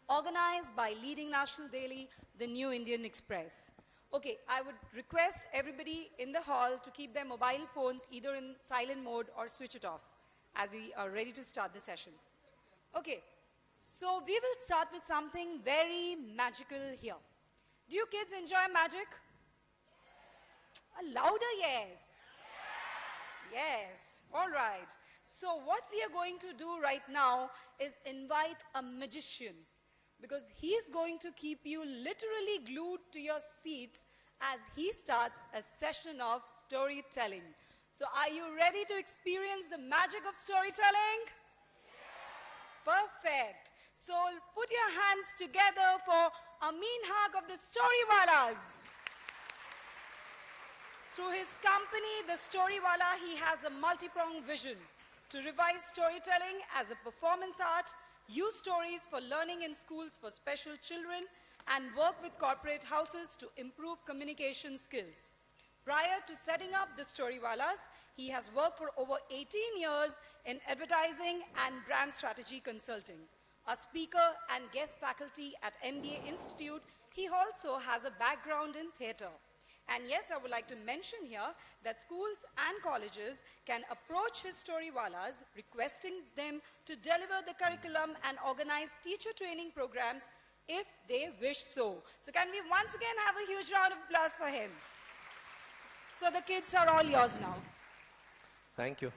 organized by leading national daily, The New Indian Express. Okay, I would request everybody in the hall to keep their mobile phones either in silent mode or switch it off as we are ready to start the session. Okay, so we will start with something very magical here. Do you kids enjoy magic? A louder yes. Yes, all right. So what we are going to do right now is invite a magician, because he's going to keep you literally glued to your seats as he starts a session of storytelling. So are you ready to experience the magic of storytelling? Perfect. So put your hands together for Amin Haq of the Storywalas. Through his company, The Storywala, he has a multi-pronged vision to revive storytelling as a performance art, use stories for learning in schools for special children, and work with corporate houses to improve communication skills. Prior to setting up The Storywalas, he has worked for over 18 years in advertising and brand strategy consulting. A speaker and guest faculty at MBA Institute, he also has a background in theatre. And yes, I would like to mention here that schools and colleges can approach his Storywalas, requesting them to deliver the curriculum and organize teacher training programs if they wish so. So can we once again have a huge round of applause for him? So the kids are all yours now. Thank you.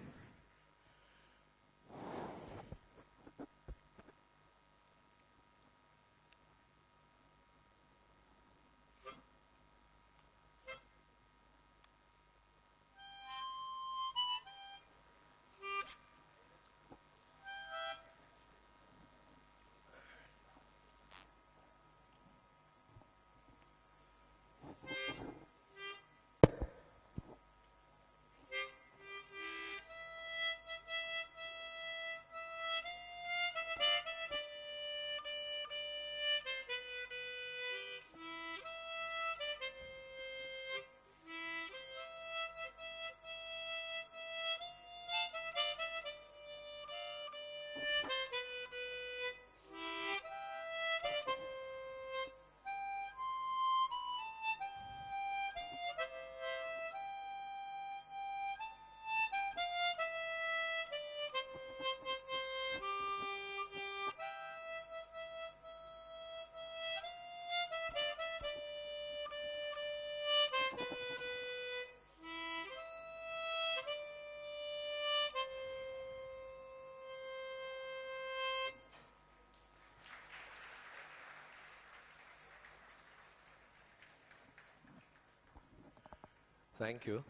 Thank you.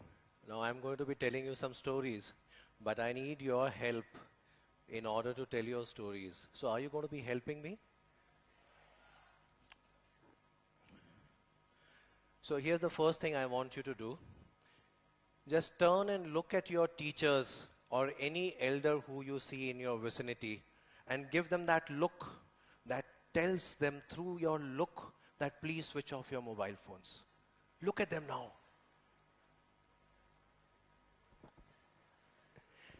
Now I'm going to be telling you some stories, but I need your help in order to tell your stories. So are you going to be helping me? So here's the first thing I want you to do. Just turn and look at your teachers or any elder who you see in your vicinity and give them that look that tells them through your look that please switch off your mobile phones. Look at them now.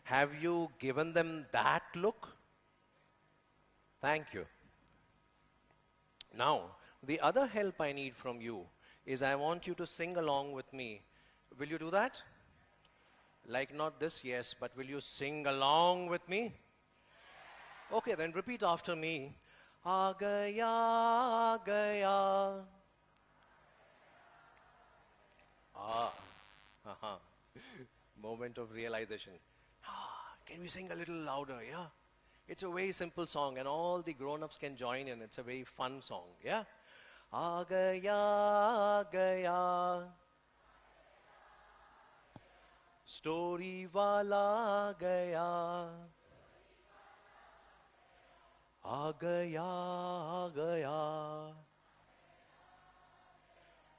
Have you given them that look? Thank you. Now, the other help I need from you is I want you to sing along with me. Will you do that? Like not this, yes, but will you sing along with me? Okay, then repeat after me. Aa gaya. Moment of realization. Can we sing a little louder, yeah? It's a very simple song and all the grown-ups can join in. It's a very fun song, yeah? Aa gaya. Story wala gaya. Aa gaya.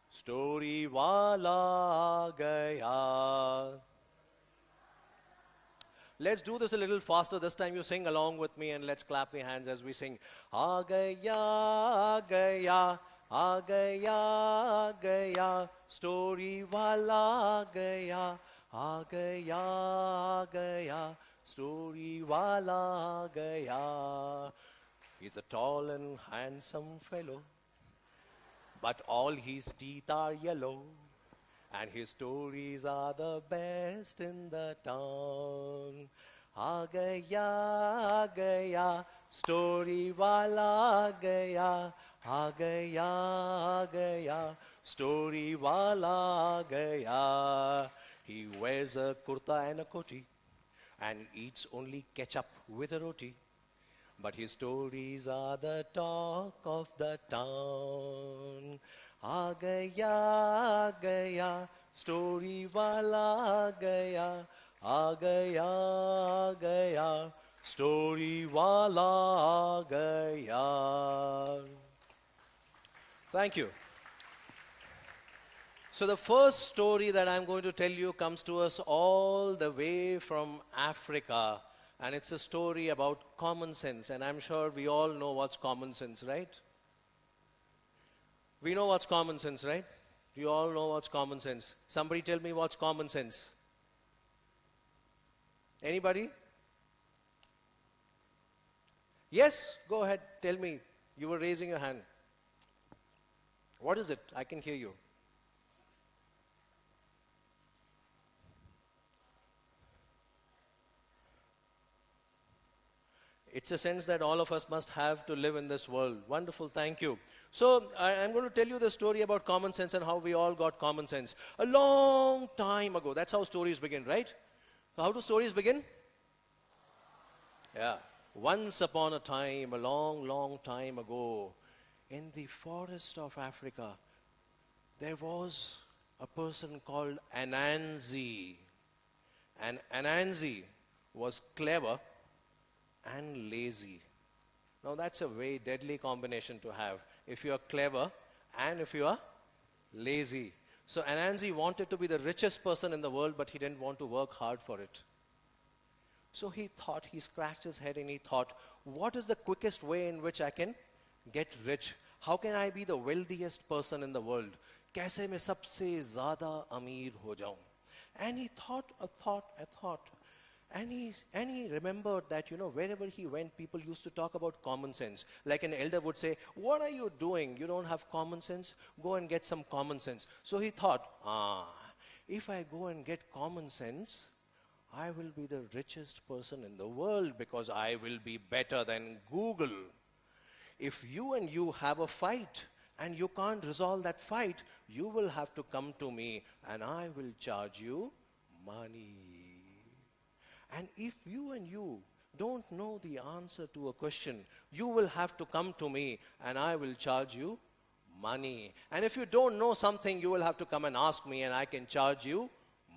Story wala gaya. Let's do this a little faster. This time you sing along with me and let's clap the hands as we sing. Aa gaya, gaya, aa gaya, gaya, story wala gaya, aa gaya, gaya, story wala gaya. He's a tall and handsome fellow, but all his teeth are yellow, and his stories are the best in the town. आ गया, story वाला आ गया, आ गया, story वाला आ गया. He wears a kurta and a koti, and eats only ketchup with a roti. But his stories are the talk of the town. आ गया, story वाला आ गया, story वाला आ गया. Thank you. So the first story that I'm going to tell you comes to us all the way from Africa. And it's a story about common sense. And I'm sure we all know what's common sense, right? We know what's common sense, right? You all know what's common sense. Somebody tell me what's common sense. Anybody? Yes, go ahead, tell me. You were raising your hand. What is it? I can hear you. It's a sense that all of us must have to live in this world. Wonderful, thank you. So, I'm going to tell you the story about common sense and how we all got common sense. A long time ago, that's how stories begin, right? How do stories begin? Yeah. Once upon a time, a long, long time ago, in the forest of Africa, there was a person called Anansi. And Anansi was clever and lazy. Now that's a very deadly combination to have. If you are clever and if you are lazy. So Anansi wanted to be the richest person in the world, but he didn't want to work hard for it. So he scratched his head and he thought, what is the quickest way in which I can get rich? How can I be the wealthiest person in the world? कैसे मैं सबसे ज़्यादा अमीर हो जाऊं? And he thought a thought. And he remembered that, wherever he went, people used to talk about common sense. Like an elder would say, what are you doing? You don't have common sense? Go and get some common sense. So he thought, if I go and get common sense, I will be the richest person in the world because I will be better than Google. If you and you have a fight and you can't resolve that fight, you will have to come to me and I will charge you money. And if you and you don't know the answer to a question, you will have to come to me and I will charge you money. And if you don't know something, you will have to come and ask me and I can charge you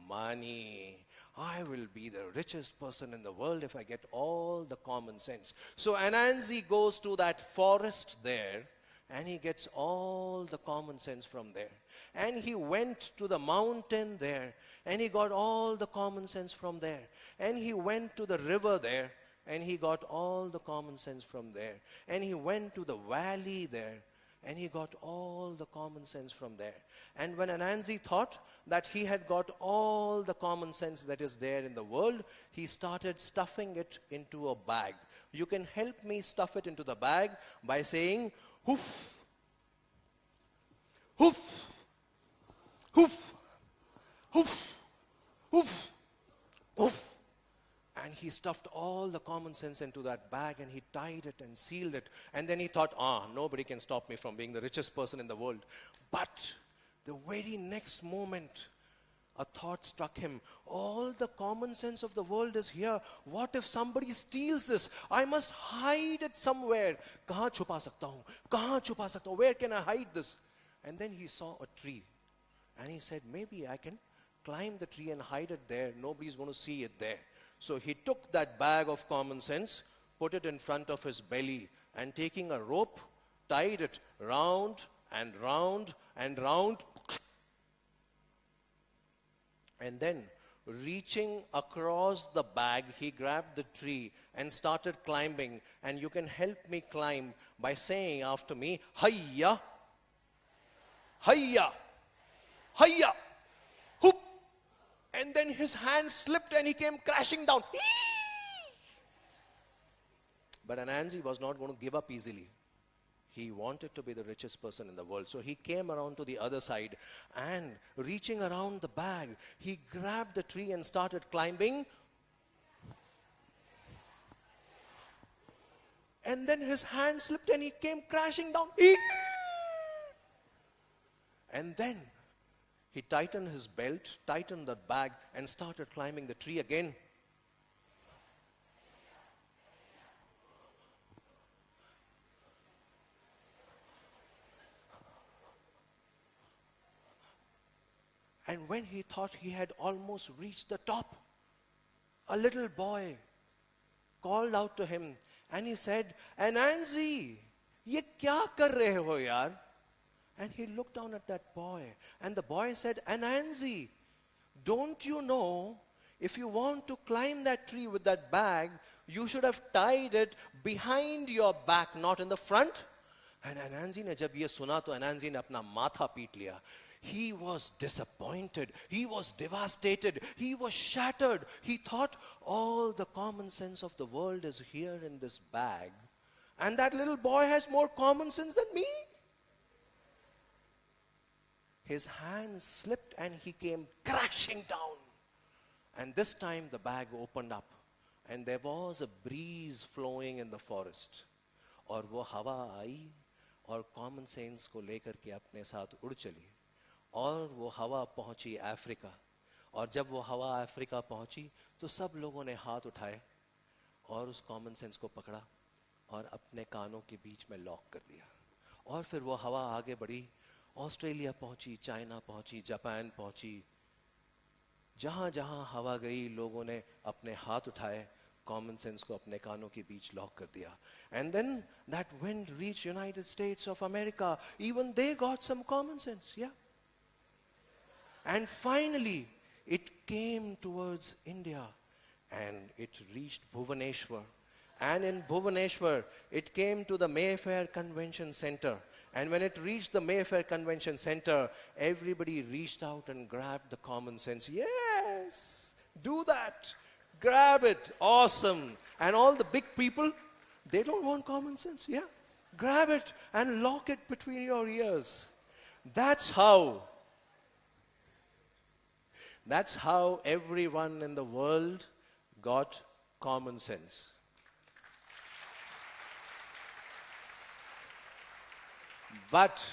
money. I will be the richest person in the world if I get all the common sense. So Anansi goes to that forest there and he gets all the common sense from there. And he went to the mountain there and he got all the common sense from there. And he went to the river there and he got all the common sense from there. And he went to the valley there and he got all the common sense from there. And when Anansi thought that he had got all the common sense that is there in the world, he started stuffing it into a bag. You can help me stuff it into the bag by saying, hoof, hoof, hoof, hoof, hoof, hoof. And he stuffed all the common sense into that bag and he tied it and sealed it. And then he thought, nobody can stop me from being the richest person in the world. But the very next moment, a thought struck him. All the common sense of the world is here. What if somebody steals this? I must hide it somewhere. Kahan chupa sakta hu? Kahan chupa sakta hu? Where can I hide this? And then he saw a tree. And he said, maybe I can climb the tree and hide it there. Nobody's going to see it there. So he took that bag of common sense, put it in front of his belly, and taking a rope, tied it round and round and round. And then, reaching across the bag, he grabbed the tree and started climbing. And you can help me climb by saying after me, Hayya, Hayya, Hayya, Hoop. And then his hand slipped and he came crashing down. But Anansi was not going to give up easily. He wanted to be the richest person in the world. So he came around to the other side and reaching around the bag, he grabbed the tree and started climbing. And then his hand slipped and he came crashing down. And then he tightened his belt, tightened the bag, and started climbing the tree again. And when he thought he had almost reached the top, a little boy called out to him and he said, Anansi, ye kya kar rahe ho yaar? And he looked down at that boy and the boy said, Anansi, don't you know if you want to climb that tree with that bag, you should have tied it behind your back, not in the front? And Anansi ne jab ye suna to Anansi ne apna matha peet liya. He was disappointed. He was devastated. He was shattered. He thought all the common sense of the world is here in this bag. And that little boy has more common sense than me. His hand slipped and he came crashing down. And this time the bag opened up. And there was a breeze flowing in the forest. और वो हवा आई और common sense को लेकर के अपने साथ उड़ चली. और वो हवा पहुंची अफ्रीका. और जब वो हवा अफ्रीका पहुंची तो सब लोगों ने हाथ उठाए और उस कॉमन सेंस को पकड़ा और अपने कानों के बीच में लॉक कर दिया. और फिर वो हवा आगे बढ़ी. ऑस्ट्रेलिया पहुंची, चाइना पहुंची, जापान पहुंची. जहां जहां हवा गई लोगों ने अपने हाथ उठाए, कॉमन सेंस को अपने कानों के बीच लॉक कर दिया. And then that wind reached United States of America. Even they got some common sense, yeah. And finally, it came towards India and it reached Bhubaneswar. And in Bhubaneswar, it came to the Mayfair Convention Center. And when it reached the Mayfair Convention Center, everybody reached out and grabbed the common sense. Yes, do that. Grab it. Awesome. And all the big people, they don't want common sense. Yeah. Grab it and lock it between your ears. That's how everyone in the world got common sense. But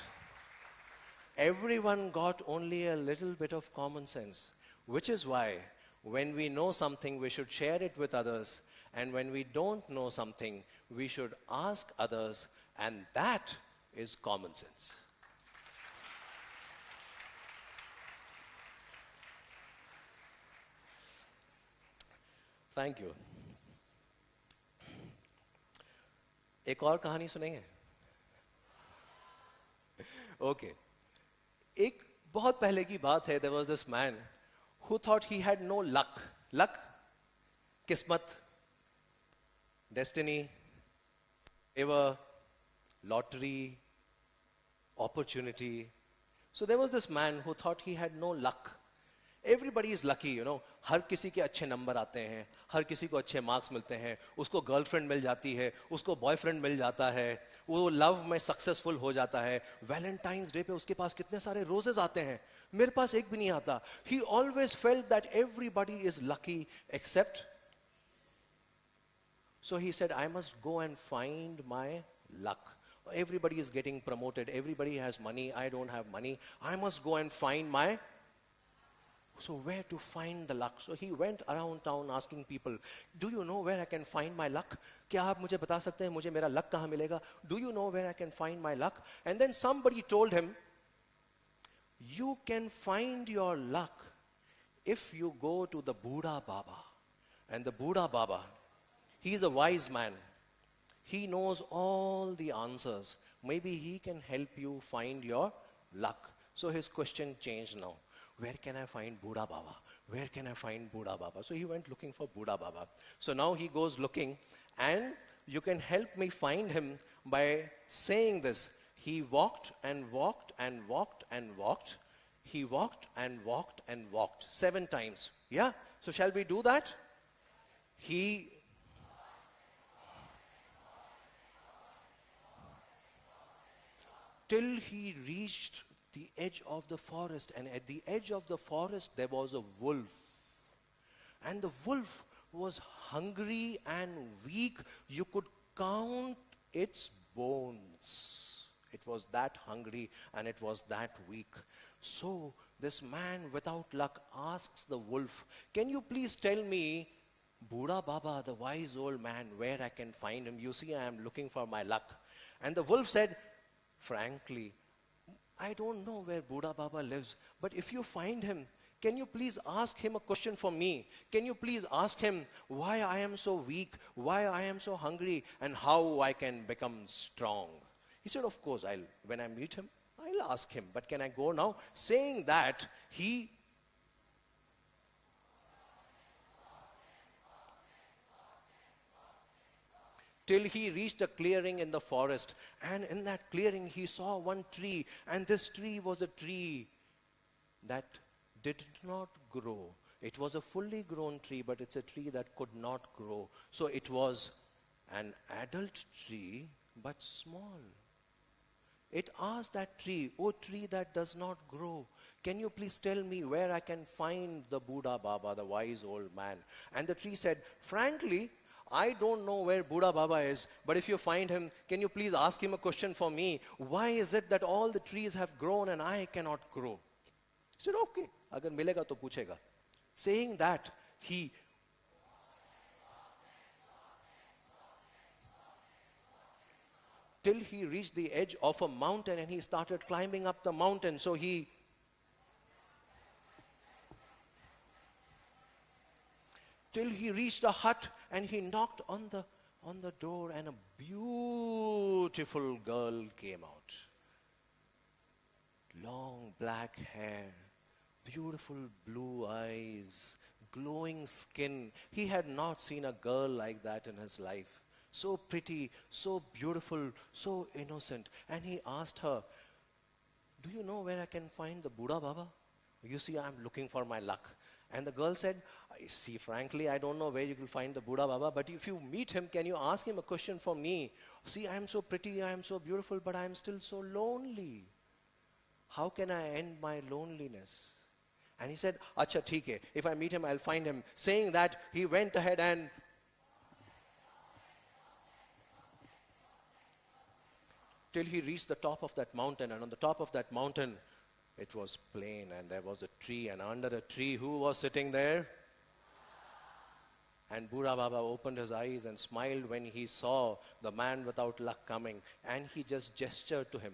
everyone got only a little bit of common sense, which is why when we know something, we should share it with others. And when we don't know something, we should ask others, and that is common sense. Thank you. एक और कहानी सुनेंगे? Okay. एक बहुत पहले की बात है. There was this man who thought he had no luck. Luck, किस्मत, destiny, favor, lottery, opportunity. So there was this man who thought he had no luck. Everybody is lucky, you know. हर किसी के अच्छे number आते हैं, हर किसी को अच्छे marks मिलते हैं, उसको गर्लफ्रेंड मिल जाती है, उसको बॉयफ्रेंड मिल जाता है, वो लव में सक्सेसफुल हो जाता है. वैलेंटाइंस डे पे उसके पास कितने सारे रोजेस आते हैं, मेरे पास एक भी नहीं आता. He always felt that everybody is lucky except. So he said, I must go and find my luck. Everybody is getting promoted, everybody has money, I don't have money. I must go and find my. So where to find the luck? So he went around town asking people, do you know where I can find my luck? क्या आप मुझे बता सकते हैं मुझे मेरा luck कहाँ मिलेगा? Do you know where I can find my luck? And then somebody told him, you can find your luck if you go to the Buddha Baba. And the Buddha Baba, he is a wise man. He knows all the answers. Maybe he can help you find your luck. So his question changed now. Where can I find Buddha Baba? Where can I find Buddha Baba? So he went looking for Buddha Baba. So now he goes looking, and you can help me find him by saying this. He walked and walked and walked and walked. He walked and walked and walked 7 times. Yeah? So shall we do that? He till he reached the edge of the forest. And at the edge of the forest, there was a wolf. And the wolf was hungry and weak. You could count its bones. It was that hungry and it was that weak. So this man without luck asks the wolf, can you please tell me, Buddha Baba, the wise old man, where I can find him? You see, I am looking for my luck. And the wolf said, frankly, I don't know where Buddha Baba lives, but if you find him, can you please ask him a question for me? Can you please ask him why I am so weak, why I am so hungry, and how I can become strong? He said, of course, when I meet him, I'll ask him, but can I go now? Saying that, till he reached a clearing in the forest. And in that clearing, he saw one tree. And this tree was a tree that did not grow. It was a fully grown tree, but it's a tree that could not grow. So it was an adult tree, but small. It asked that tree, oh tree that does not grow, can you please tell me where I can find the Buddha Baba, the wise old man? And the tree said, frankly, I don't know where Buddha Baba is, but if you find him, can you please ask him a question for me? Why is it that all the trees have grown and I cannot grow? He said, okay, agar milega to puchega. Saying that, till he reached the edge of a mountain and he started climbing up the mountain. So till he reached a hut and he knocked on the door, and a beautiful girl came out. Long black hair, beautiful blue eyes, glowing skin. He had not seen a girl like that in his life. So pretty, so beautiful, so innocent. And he asked her, do you know where I can find the Buddha Baba? You see, I'm looking for my luck. And the girl said, see, frankly, I don't know where you will find the Buddha Baba, but if you meet him, can you ask him a question for me? See, I am so pretty, I am so beautiful, but I am still so lonely. How can I end my loneliness? And he said, acha, theek hai. If I meet him, I'll find him. Saying that, he went ahead and till he reached the top of that mountain. And on the top of that mountain, it was plain, and there was a tree, and under a tree, who was sitting there? And Buddha Baba opened his eyes and smiled when he saw the man without luck coming, and he just gestured to him,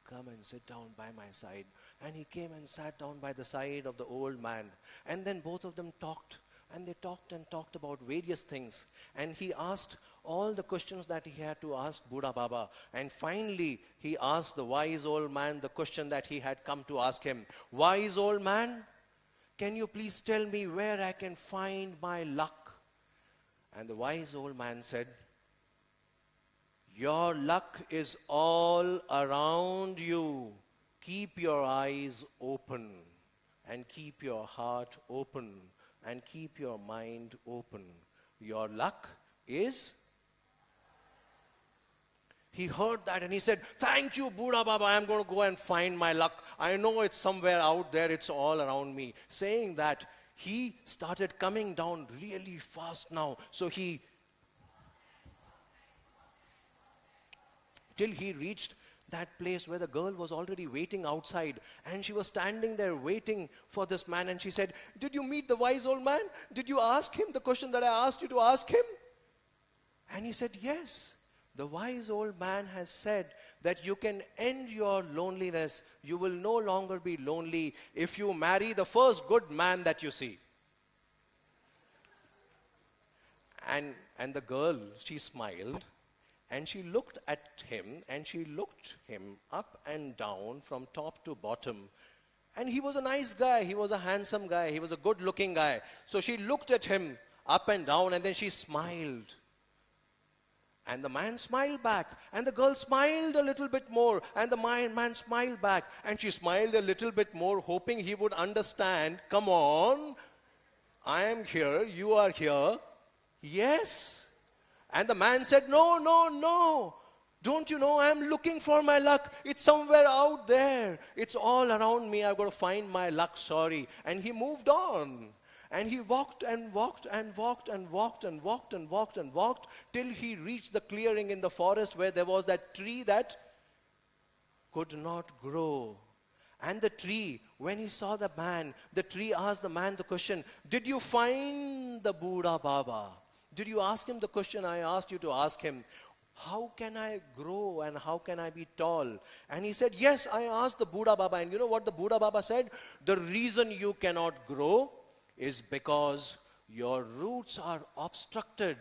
come and sit down by my side. And he came and sat down by the side of the old man, and then both of them talked, and they talked and talked about various things, and he asked all the questions that he had to ask Buddha Baba. And finally, he asked the wise old man the question that he had come to ask him. Wise old man, can you please tell me where I can find my luck? And the wise old man said, your luck is all around you. Keep your eyes open, and keep your heart open, and keep your mind open. Your luck is... He heard that and he said, thank you, Buddha Baba, I'm going to go and find my luck. I know it's somewhere out there, it's all around me. Saying that, he started coming down really fast now. So till he reached that place where the girl was already waiting outside, and she was standing there waiting for this man, and she said, did you meet the wise old man? Did you ask him the question that I asked you to ask him? And he said, yes. The wise old man has said that you can end your loneliness. You will no longer be lonely if you marry the first good man that you see. And the girl, she smiled, and she looked at him, and she looked him up and down from top to bottom. And he was a nice guy. He was a handsome guy. He was a good-looking guy. So she looked at him up and down, and then she smiled. And the man smiled back, and the girl smiled a little bit more, and the man smiled back, and she smiled a little bit more, hoping he would understand, come on, I am here, you are here, yes. And the man said, no, no, no, Don't you know I'm looking for my luck? It's somewhere out there. It's all around me. I've got to find my luck, sorry. And he moved on. And he walked and walked and walked and walked and walked and walked and walked till he reached the clearing in the forest where there was that tree that could not grow. And the tree, when he saw the man, the tree asked the man the question, did you find the Buddha Baba? Did you ask him the question I asked you to ask him? How can I grow and how can I be tall? And he said, yes, I asked the Buddha Baba. And you know what the Buddha Baba said? The reason you cannot grow is because your roots are obstructed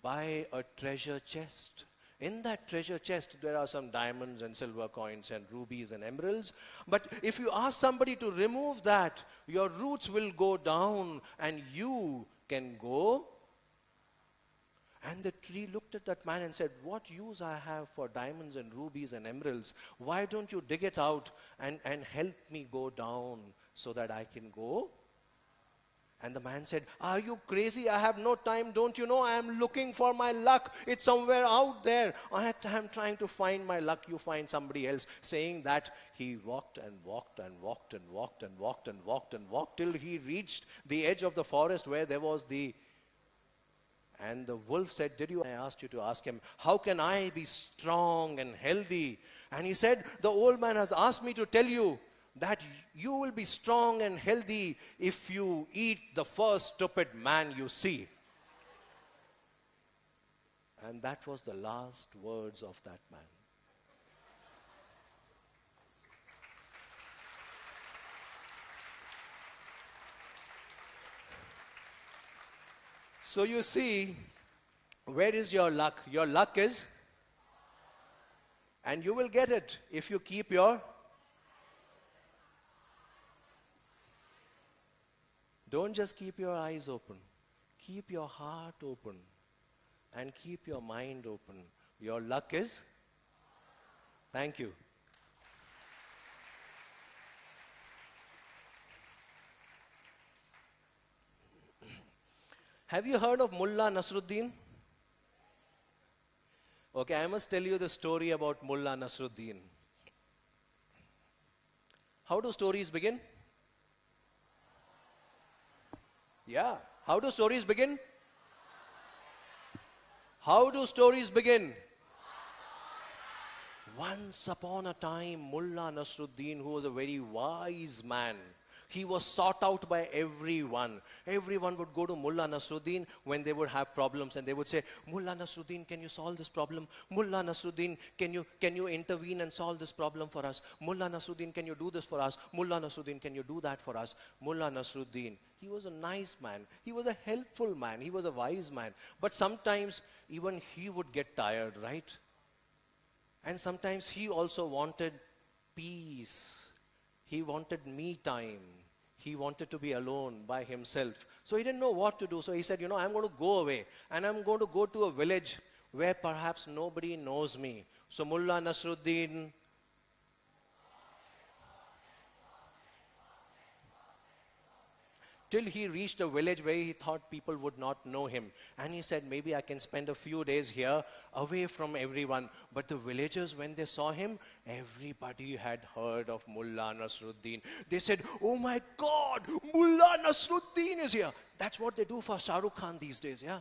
by a treasure chest. In that treasure chest, there are some diamonds and silver coins and rubies and emeralds. But if you ask somebody to remove that, your roots will go down and you can go. And the tree looked at that man and said, what use I have for diamonds and rubies and emeralds? Why don't you dig it out and help me go down so that I can go? And the man said, are you crazy? I have no time. Don't you know I am looking for my luck? It's somewhere out there. I am trying to find my luck. You find somebody else. Saying that, he walked and walked and walked and walked and walked and walked and walked till he reached the edge of the forest where there was the... And the wolf said, I asked you to ask him, how can I be strong and healthy? And he said, the old man has asked me to tell you that you will be strong and healthy if you eat the first stupid man you see. And that was the last words of that man. So you see, where is your luck? Your luck is, and you will get it if you keep your... Don't just keep your eyes open. Keep your heart open and keep your mind open. Your luck is... Thank you. Have you heard of Mullah Nasruddin? Okay, I must tell you the story about Mullah Nasruddin. How do stories begin? Yeah. How do stories begin? How do stories begin? Once upon a time, Mullah Nasruddin, who was a very wise man, he was sought out by everyone. Everyone would go to Mullah Nasruddin when they would have problems and they would say, Mullah Nasruddin, can you solve this problem? Mullah Nasruddin, can you intervene and solve this problem for us? Mullah Nasruddin, can you do this for us? Mullah Nasruddin, can you do that for us? Mullah Nasruddin, he was a nice man. He was a helpful man. He was a wise man. But sometimes even he would get tired, right? And sometimes he also wanted peace. He wanted me time. He wanted to be alone by himself. So he didn't know what to do. So he said, I'm going to go away. And I'm going to go to a village where perhaps nobody knows me. So Mullah Nasruddin... till he reached a village where he thought people would not know him. And he said, maybe I can spend a few days here away from everyone. But the villagers, when they saw him, everybody had heard of Mullah Nasruddin. They said, oh my God, Mullah Nasruddin is here. That's what they do for Shah Rukh Khan these days, yeah.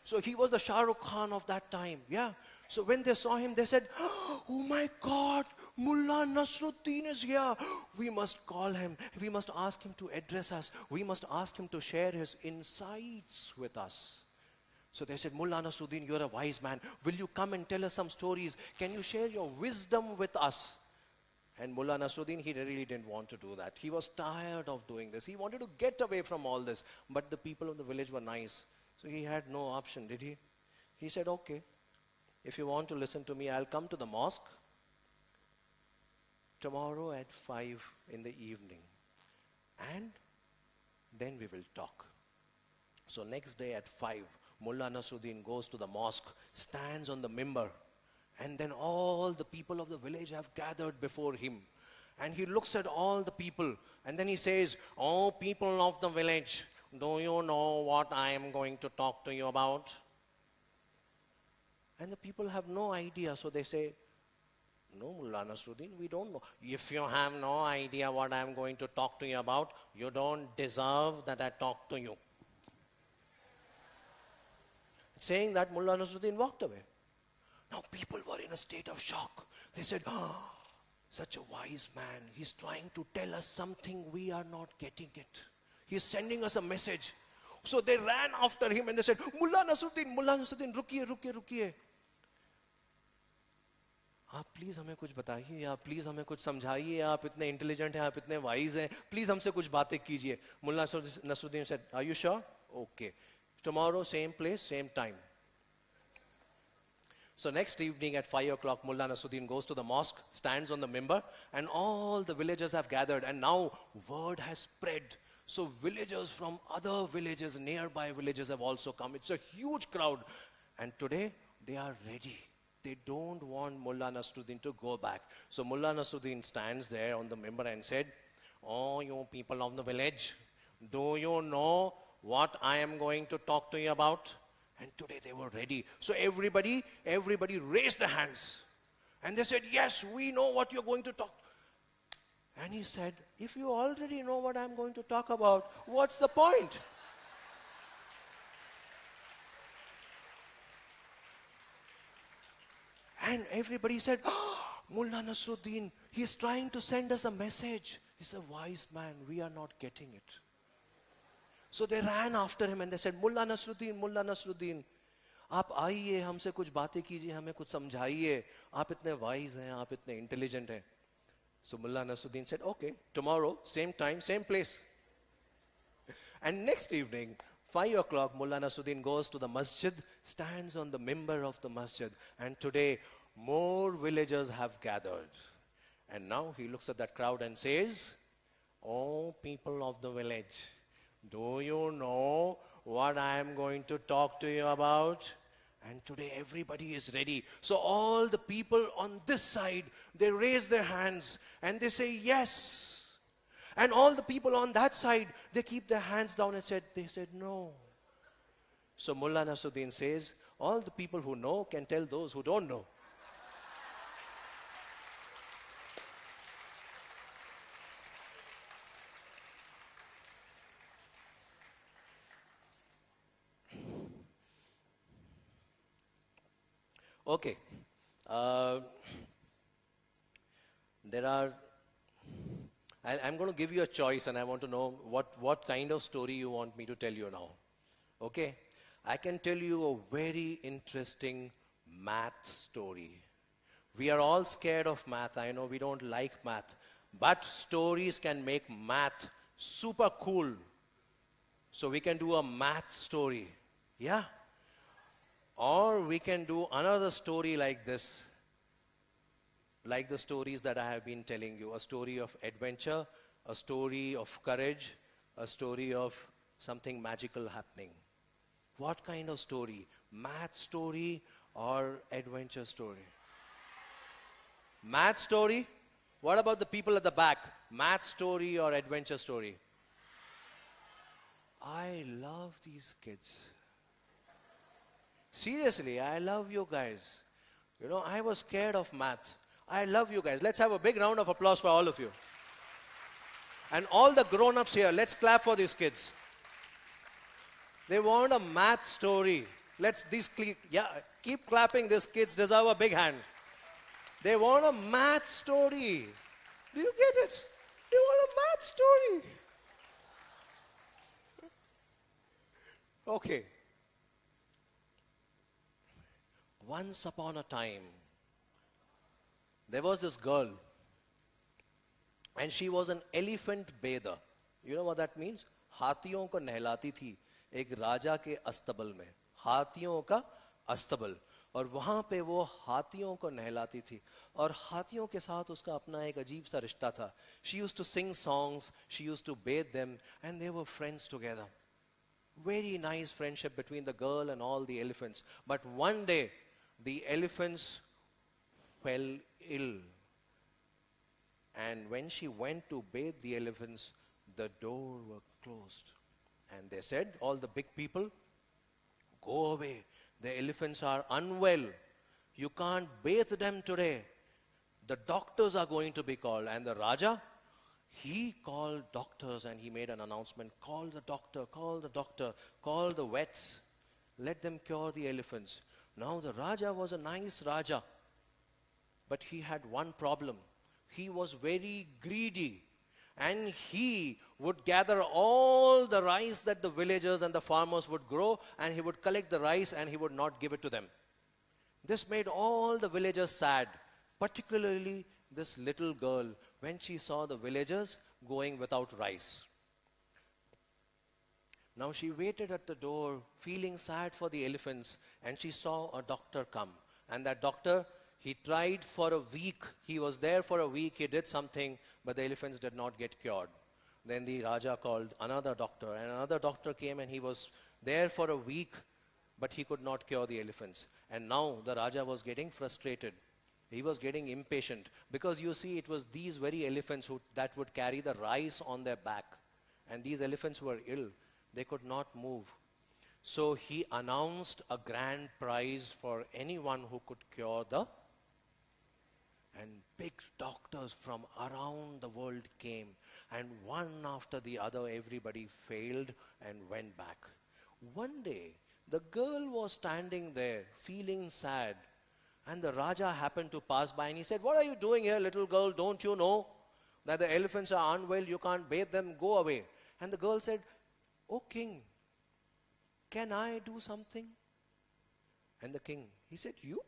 So he was the Shah Rukh Khan of that time, yeah. So when they saw him, they said, oh my God, Mullah Nasruddin is here. We must call him. We must ask him to address us. We must ask him to share his insights with us. So they said, Mullah Nasruddin, you're a wise man. Will you come and tell us some stories? Can you share your wisdom with us? And Mullah Nasruddin, he really didn't want to do that. He was tired of doing this. He wanted to get away from all this. But the people of the village were nice. So he had no option, did he? He said, okay, if you want to listen to me, I'll come to the mosque tomorrow at 5 in the evening. And then we will talk. So next day at 5, Mullah Nasruddin goes to the mosque, stands on the mimbar, and then all the people of the village have gathered before him. And he looks at all the people, and then he says, oh, people of the village, do you know what I am going to talk to you about? And the people have no idea. So they say, no, Mullah Nasruddin, we don't know. If you have no idea what I'm going to talk to you about, you don't deserve that I talk to you. Saying that, Mullah Nasruddin walked away. Now people were in a state of shock. They said, oh, such a wise man. He's trying to tell us something, we are not getting it. He's sending us a message. So they ran after him and they said, Mullah Nasruddin, rukiye, rukiye, rukiye. आप please हमें कुछ बताइए, आप please हमें कुछ समझाइए, आप इतने इंटेलिजेंट हैं, आप इतने वाइज हैं, प्लीज हमसे कुछ बातें कीजिए. Mulla Nasruddin said, are you sure? Okay. Tomorrow, same place, same time. So next evening at 5 o'clock, Mullah Nasruddin goes to the mosque, stands on the mimbar, and all the villagers have gathered, and now word has spread. So villagers from other villages, nearby villages have also come. It's a huge crowd. And today, they are ready. They don't want Mullah Nasruddin to go back. So Mullah Nasruddin stands there on the mimbar and said, oh, you people of the village, do you know what I am going to talk to you about? And today they were ready. So everybody raised their hands. And they said, yes, we know what you're going to talk. And he said, if you already know what I'm going to talk about, what's the point? And everybody said, oh, Mullah Nasruddin, he's trying to send us a message. He's a wise man, we are not getting it. So they ran after him and they said, Mullah Nasruddin, आप आइए, हमसे कुछ बातें कीजिए, हमें कुछ समझाइए, आप इतने wise हैं, आप इतने intelligent हैं. So Mullah Nasruddin said, okay, tomorrow, same time, same place. And next evening, 5 o'clock, Mullah Nasruddin goes to the masjid, stands on the mimbar of the masjid, and today more villagers have gathered. And now he looks at that crowd and says, oh, people of the village, do you know what I am going to talk to you about? And today everybody is ready. So all the people on this side, they raise their hands and they say yes. And all the people on that side, they keep their hands down and they said no. So Mullah Nasruddin says, all the people who know can tell those who don't know. Okay. I'm going to give you a choice and I want to know what kind of story you want me to tell you now. Okay? I can tell you a very interesting math story. We are all scared of math. I know we don't like math. But stories can make math super cool. So we can do a math story. Yeah? Or we can do another story like this. Like the stories that I have been telling you. A story of adventure, a story of courage, a story of something magical happening. What kind of story? Math story or adventure story? Math story? What about the people at the back? Math story or adventure story? I love these kids. Seriously, I love you guys. You know, I was scared of math. I love you guys. Let's have a big round of applause for all of you. And all the grown-ups here, let's clap for these kids. They want a math story. Keep clapping. These kids deserve a big hand. They want a math story. Do you get it? They want a math story. Okay. Once upon a time, there was this girl, and she was an elephant bather. You know what that means? हाथियों को नहलाती थी एक राजा के अस्तबल में. हाथियों का अस्तबल. और वहाँ पे वो हाथियों को नहलाती थी. और हाथियों के साथ उसका अपना एक अजीब सा रिश्ता था. She used to sing songs, she used to bathe them, and they were friends together. Very nice friendship between the girl and all the elephants. But one day, the elephants fell ill. And when she went to bathe the elephants, the door were closed. And they said, all the big people, go away. The elephants are unwell. You can't bathe them today. The doctors are going to be called. And the Raja, he called doctors and he made an announcement. Call the doctor, call the doctor, call the vets. Let them cure the elephants. Now the Raja was a nice Raja. But he had one problem. He was very greedy. And he would gather all the rice that the villagers and the farmers would grow, and he would collect the rice and he would not give it to them. This made all the villagers sad, particularly this little girl when she saw the villagers going without rice. Now she waited at the door, feeling sad for the elephants, and she saw a doctor come. And that doctor, he tried for a week. He was there for a week. He did something, but the elephants did not get cured. Then the Raja called another doctor, and another doctor came, and he was there for a week, but he could not cure the elephants. And now the Raja was getting frustrated. He was getting impatient, because you see, it was these very elephants that would carry the rice on their back. And these elephants were ill. They could not move. So he announced a grand prize for anyone who could cure the. And big doctors from around the world came. And one after the other, everybody failed and went back. One day, the girl was standing there, feeling sad. And the Raja happened to pass by, and he said, "What are you doing here, little girl? Don't you know that the elephants are unwell? You can't bathe them. Go away." And the girl said, "Oh king, can I do something?" And the king, he said, "You?"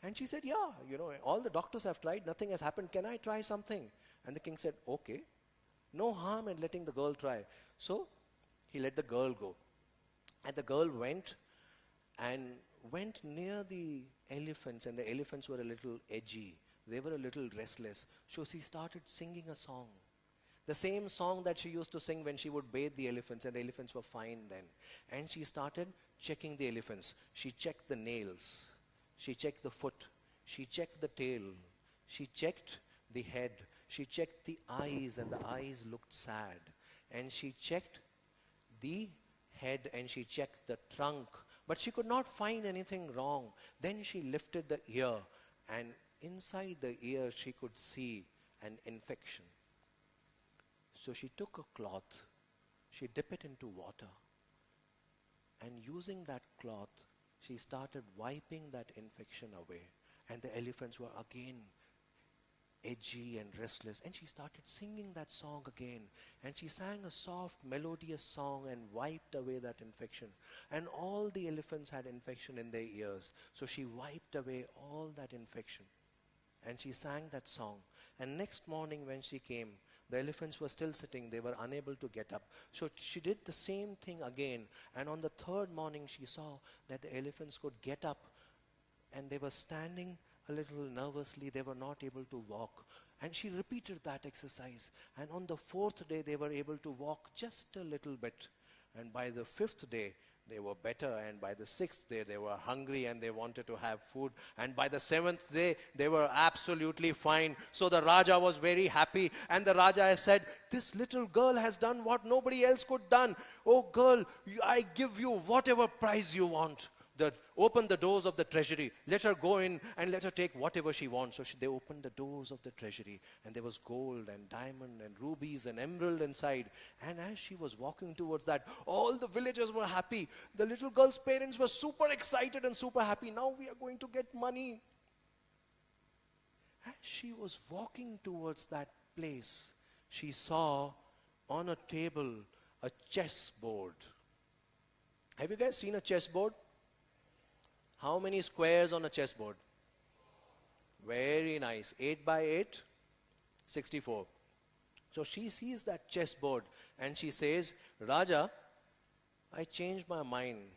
And she said, "Yeah, all the doctors have tried. Nothing has happened. Can I try something?" And the king said, "Okay. No harm in letting the girl try." So he let the girl go. And the girl went near the elephants, and the elephants were a little edgy. They were a little restless. So she started singing a song. The same song that she used to sing when she would bathe the elephants, and the elephants were fine then. And she started checking the elephants. She checked the nails. She checked the foot. She checked the tail. She checked the head. She checked the eyes, and the eyes looked sad. And she checked the head, and she checked the trunk. But she could not find anything wrong. Then she lifted the ear, and inside the ear she could see an infection. So she took a cloth, she dipped it into water, and using that cloth, she started wiping that infection away. And the elephants were again edgy and restless. And she started singing that song again. And she sang a soft, melodious song and wiped away that infection. And all the elephants had infection in their ears. So she wiped away all that infection. And she sang that song. And next morning when she came, the elephants were still sitting. They were unable to get up. So she did the same thing again. And on the third morning, she saw that the elephants could get up. And they were standing a little nervously. They were not able to walk. And she repeated that exercise. And on the fourth day, they were able to walk just a little bit. And by the fifth day, they were better. And by the sixth day, they were hungry and they wanted to have food. And by the seventh day, they were absolutely fine. So the Raja was very happy. And the Raja said, "This little girl has done what nobody else could done. Oh girl, I give you whatever prize you want. Open the doors of the treasury. Let her go in and let her take whatever she wants." So they opened the doors of the treasury, and there was gold and diamond and rubies and emerald inside. And as she was walking towards that, all the villagers were happy. The little girl's parents were super excited and super happy. Now we are going to get money. As she was walking towards that place, she saw on a table a chessboard. Have you guys seen a chessboard? How many squares on a chessboard? Very nice. 8 by 8, 64. So she sees that chessboard and she says, "Raja, I changed my mind.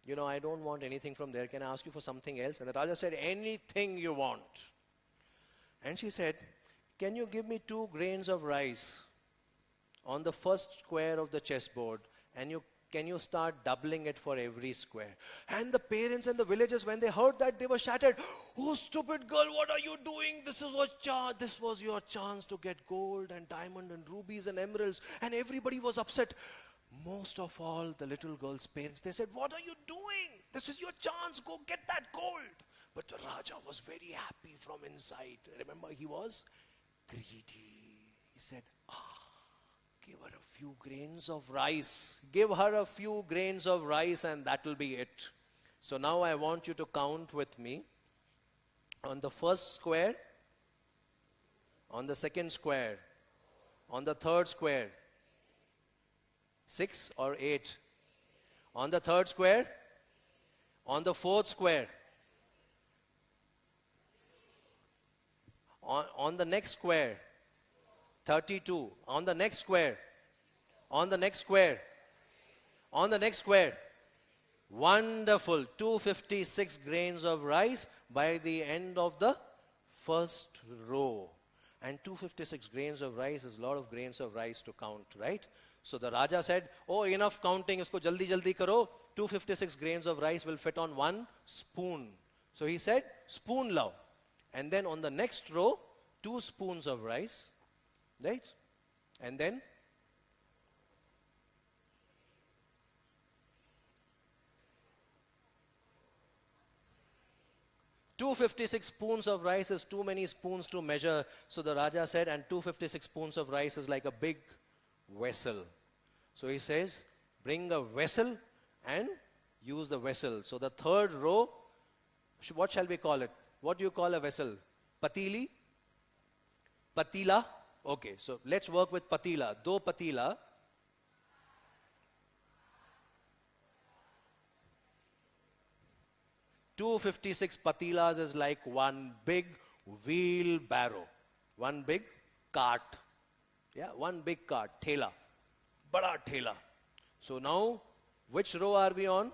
I don't want anything from there. Can I ask you for something else?" And the Raja said, "Anything you want." And she said, "Can you give me 2 grains of rice on the first square of the chessboard, and can you start doubling it for every square?" And the parents and the villagers, when they heard that, they were shattered. "Oh, stupid girl, what are you doing? This was your chance to get gold and diamond and rubies and emeralds." And everybody was upset. Most of all, the little girl's parents, they said, "What are you doing? This is your chance. Go get that gold. But the Raja was very happy from inside. Remember, he was greedy. He said, give her a few grains of rice. Give her a few grains of rice and that will be it. So now I want you to count with me. On the first square, on the second square, on the third square. 6 or 8? On the third square, on the fourth square, on the next square, 32, on the next square, on the next square, on the next square. Wonderful, 256 grains of rice by the end of the first row. And 256 grains of rice is a lot of grains of rice to count, right? So the Raja said, oh, enough counting, isko jaldi jaldi karo. 256 grains of rice will fit on one spoon. So he said, spoon lao. And then on the next row, 2 spoons of rice, right? And then 256 spoons of rice is too many spoons to measure. So the Raja said, and 256 spoons of rice is like a big vessel. So he says, bring a vessel and use the vessel. So the third row, what shall we call it? What do you call a vessel? Patili? Patila? Okay, so let's work with patila. Do patila. $256 patilas is like one big wheelbarrow. One big cart. Yeah, one big cart. Thela. Bada thela. So now, which row are we on?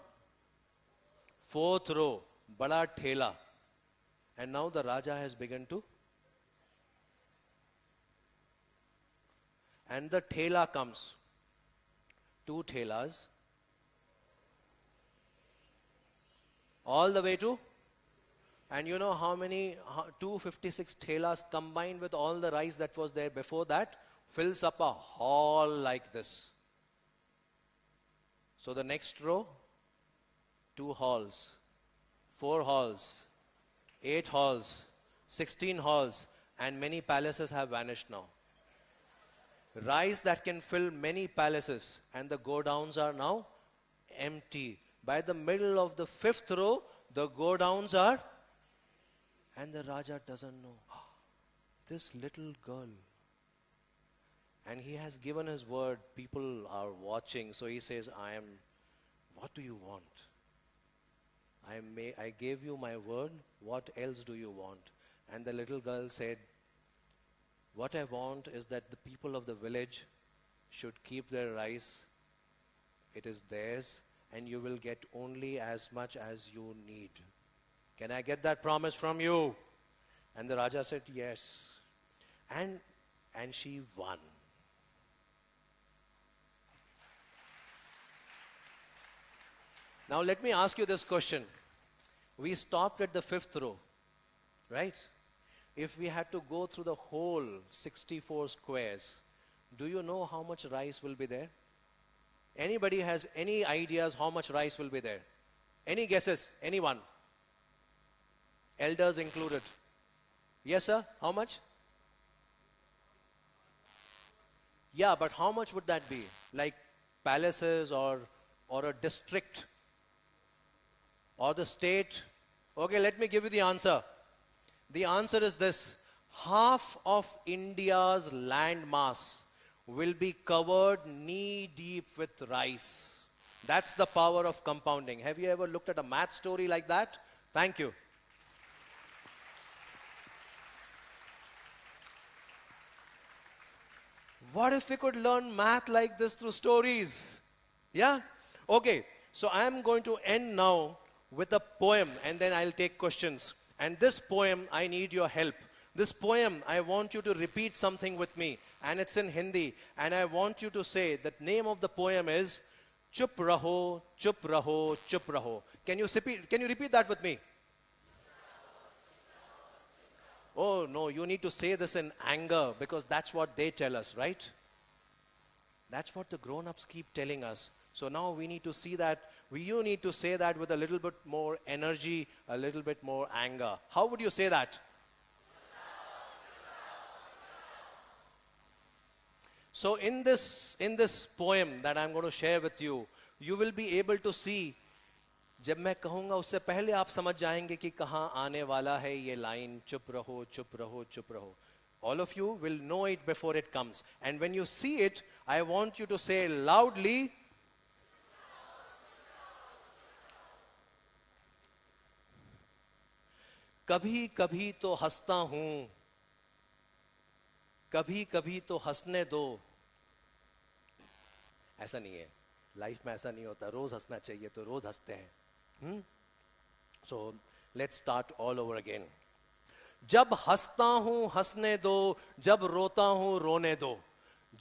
4th row. Bada thela. And now the Raja has begun to. And the thela comes. 2 thelas. All the way to, and you know how many, 256 thelas combined with all the rice that was there before that, fills up a hall like this. So the next row, 2 halls, 4 halls, 8 halls, 16 halls, and many palaces have vanished now. Rice that can fill many palaces, and the godowns are now empty. By the middle of the 5th row, the godowns are, and the Raja doesn't know. This little girl. And he has given his word. People are watching. So he says, what do you want? I gave you my word. What else do you want? And the little girl said, what I want is that the people of the village should keep their rice. It is theirs. And you will get only as much as you need. Can I get that promise from you? And the Raja said, yes. And she won. Now let me ask you this question. We stopped at the 5th row, right? If we had to go through the whole 64 squares, do you know how much rice will be there? Anybody has any ideas how much rice will be there? Any guesses? Anyone? Elders included. Yes, sir? How much? Yeah, but how much would that be? Like palaces or a district? Or the state? Okay, let me give you the answer. The answer is this. Half of India's land mass will be covered knee deep with rice. That's the power of compounding. Have you ever looked at a math story like that? Thank you. What if we could learn math like this through stories? Yeah? Okay, so I am going to end now with a poem and then I'll take questions. And this poem, I need your help. This poem, I want you to repeat something with me. And it's in Hindi. And I want you to say, the name of the poem is Chup Raho, Chup Raho, Chup Raho. Can you repeat that with me? Oh no, you need to say this in anger because that's what they tell us, right? That's what the grown-ups keep telling us. So now we need to see that You need to say that with a little bit more energy, a little bit more anger. How would you say that? So in this poem that I'm going to share with you, you will be able to see, जब मैं कहूंगा उससे पहले आप समझ जाएंगे कि कहां आने वाला है ये लाइन, चुप रहो चुप रहो चुप रहो. All of you will know it before it comes. And when you see it, I want you to say loudly, कभी कभी तो हंसता हूं, कभी कभी तो हंसने दो. ऐसा नहीं है, लाइफ में ऐसा नहीं होता. रोज हंसना चाहिए तो रोज हंसते हैं. So let's start all over again. जब हंसता हूं हंसने दो, जब रोता हूं रोने दो.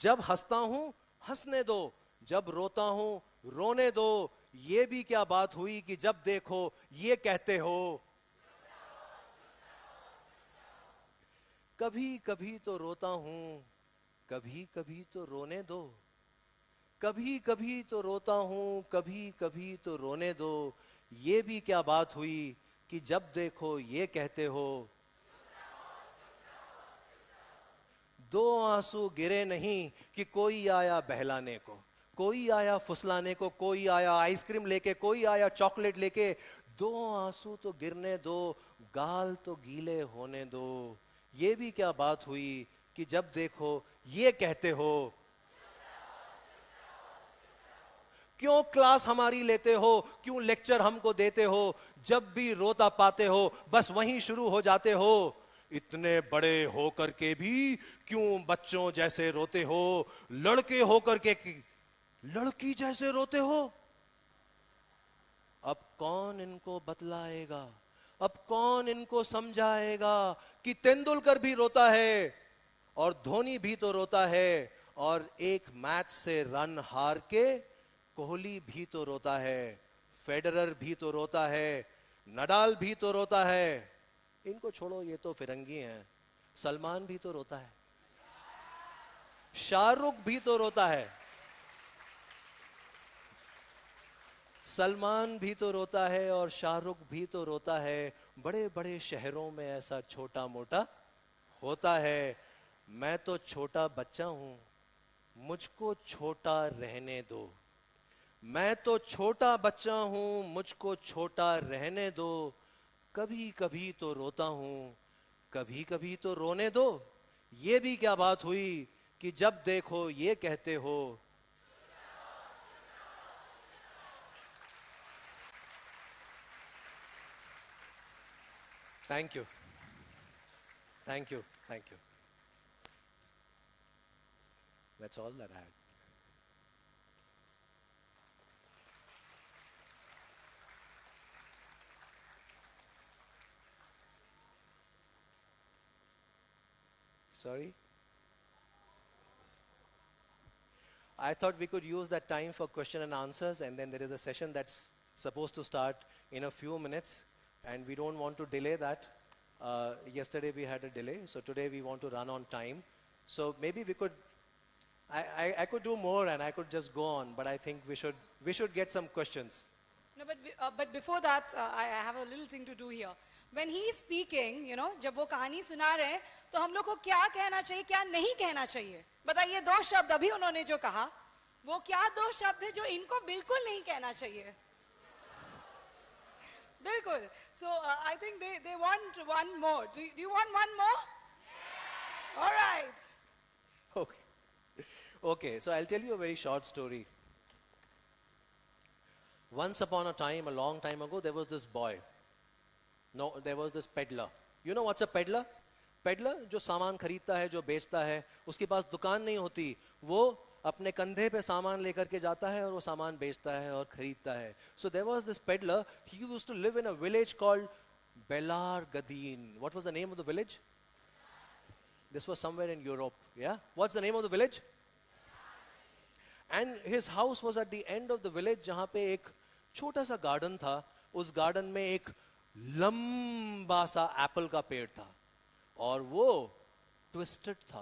जब हंसता हूं हंसने दो, जब रोता हूं रोने दो. ये भी क्या बात हुई कि जब देखो ये कहते हो. कभी कभी तो रोता हूं, कभी कभी तो रोने दो. कभी कभी तो रोता हूं, कभी कभी तो रोने दो. ये भी क्या बात हुई कि जब देखो ये कहते हो. दो आंसू गिरे नहीं कि कोई आया बहलाने को, कोई आया फुसलाने को, कोई आया आइसक्रीम लेके, कोई आया चॉकलेट लेके. दो आंसू तो गिरने दो, गाल तो गीले होने दो. ये भी क्या बात हुई कि जब देखो ये कहते हो. क्यों क्लास हमारी लेते हो, क्यों लेक्चर हमको देते हो. जब भी रोता पाते हो बस वहीं शुरू हो जाते हो. इतने बड़े होकर के भी क्यों बच्चों जैसे रोते हो. लड़के होकर के लड़की जैसे रोते हो. अब कौन इनको बतलाएगा, अब कौन इनको समझाएगा कि तेंदुलकर भी रोता है और धोनी भी तो रोता है, और एक मैच से रन हार के कोहली भी तो रोता है, फेडरर भी तो रोता है, नडाल भी तो रोता है. इनको छोड़ो, ये तो फिरंगी हैं. सलमान भी तो रोता है, शाहरुख भी तो रोता है, सलमान भी तो रोता है और शाहरुख भी तो रोता है. बड़े बड़े शहरों में ऐसा छोटा मोटा होता है. मैं तो छोटा बच्चा हूं, मुझको छोटा रहने दो. मैं तो छोटा बच्चा हूं, मुझको छोटा रहने दो. कभी कभी तो रोता हूं, कभी कभी तो रोने दो. ये भी क्या बात हुई कि जब देखो ये कहते हो. Thank you, thank you, thank you. That's all that I had. Sorry? I thought we could use that time for question and answers, and then there is a session that's supposed to start in a few minutes, and we don't want to delay that. Yesterday we had a delay, so today we want to run on time. So maybe we could, I could do more and I could just go on, but I think we should get some questions. No, but before that, I have a little thing to do here. When he is speaking, you know, जब वो कहानी सुना रहे हैं, तो हम लोग को क्या कहना चाहिए, क्या नहीं कहना चाहिए. बताइए, दो शब्द अभी उन्होंने जो कहा, वो क्या दो शब्द है जो इनको बिल्कुल नहीं कहना चाहिए. बिल्कुल. So I think they want one more. Do you want one more? Yeah. All right. Okay. Okay, so I'll tell you a very short story. Once upon a time, a long time ago, there was this boy. No, there was this peddler. You know what's a peddler? Peddler, जो सामान खरीदता है, जो बेचता है, उसके पास दुकान नहीं होती. वो अपने कंधे पे सामान लेकर के जाता है और वो सामान बेचता है और खरीदता है. So there was this peddler. He used to live in a village called Belar Gadin. What was the name of the village? This was somewhere in Europe. Yeah? What's the name of the village? And his house was at the end of the village, जहाँ पे एक छोटा सा garden था. उस garden में एक लंबा सा एप्पल का पेड़ था और वो ट्विस्टेड था.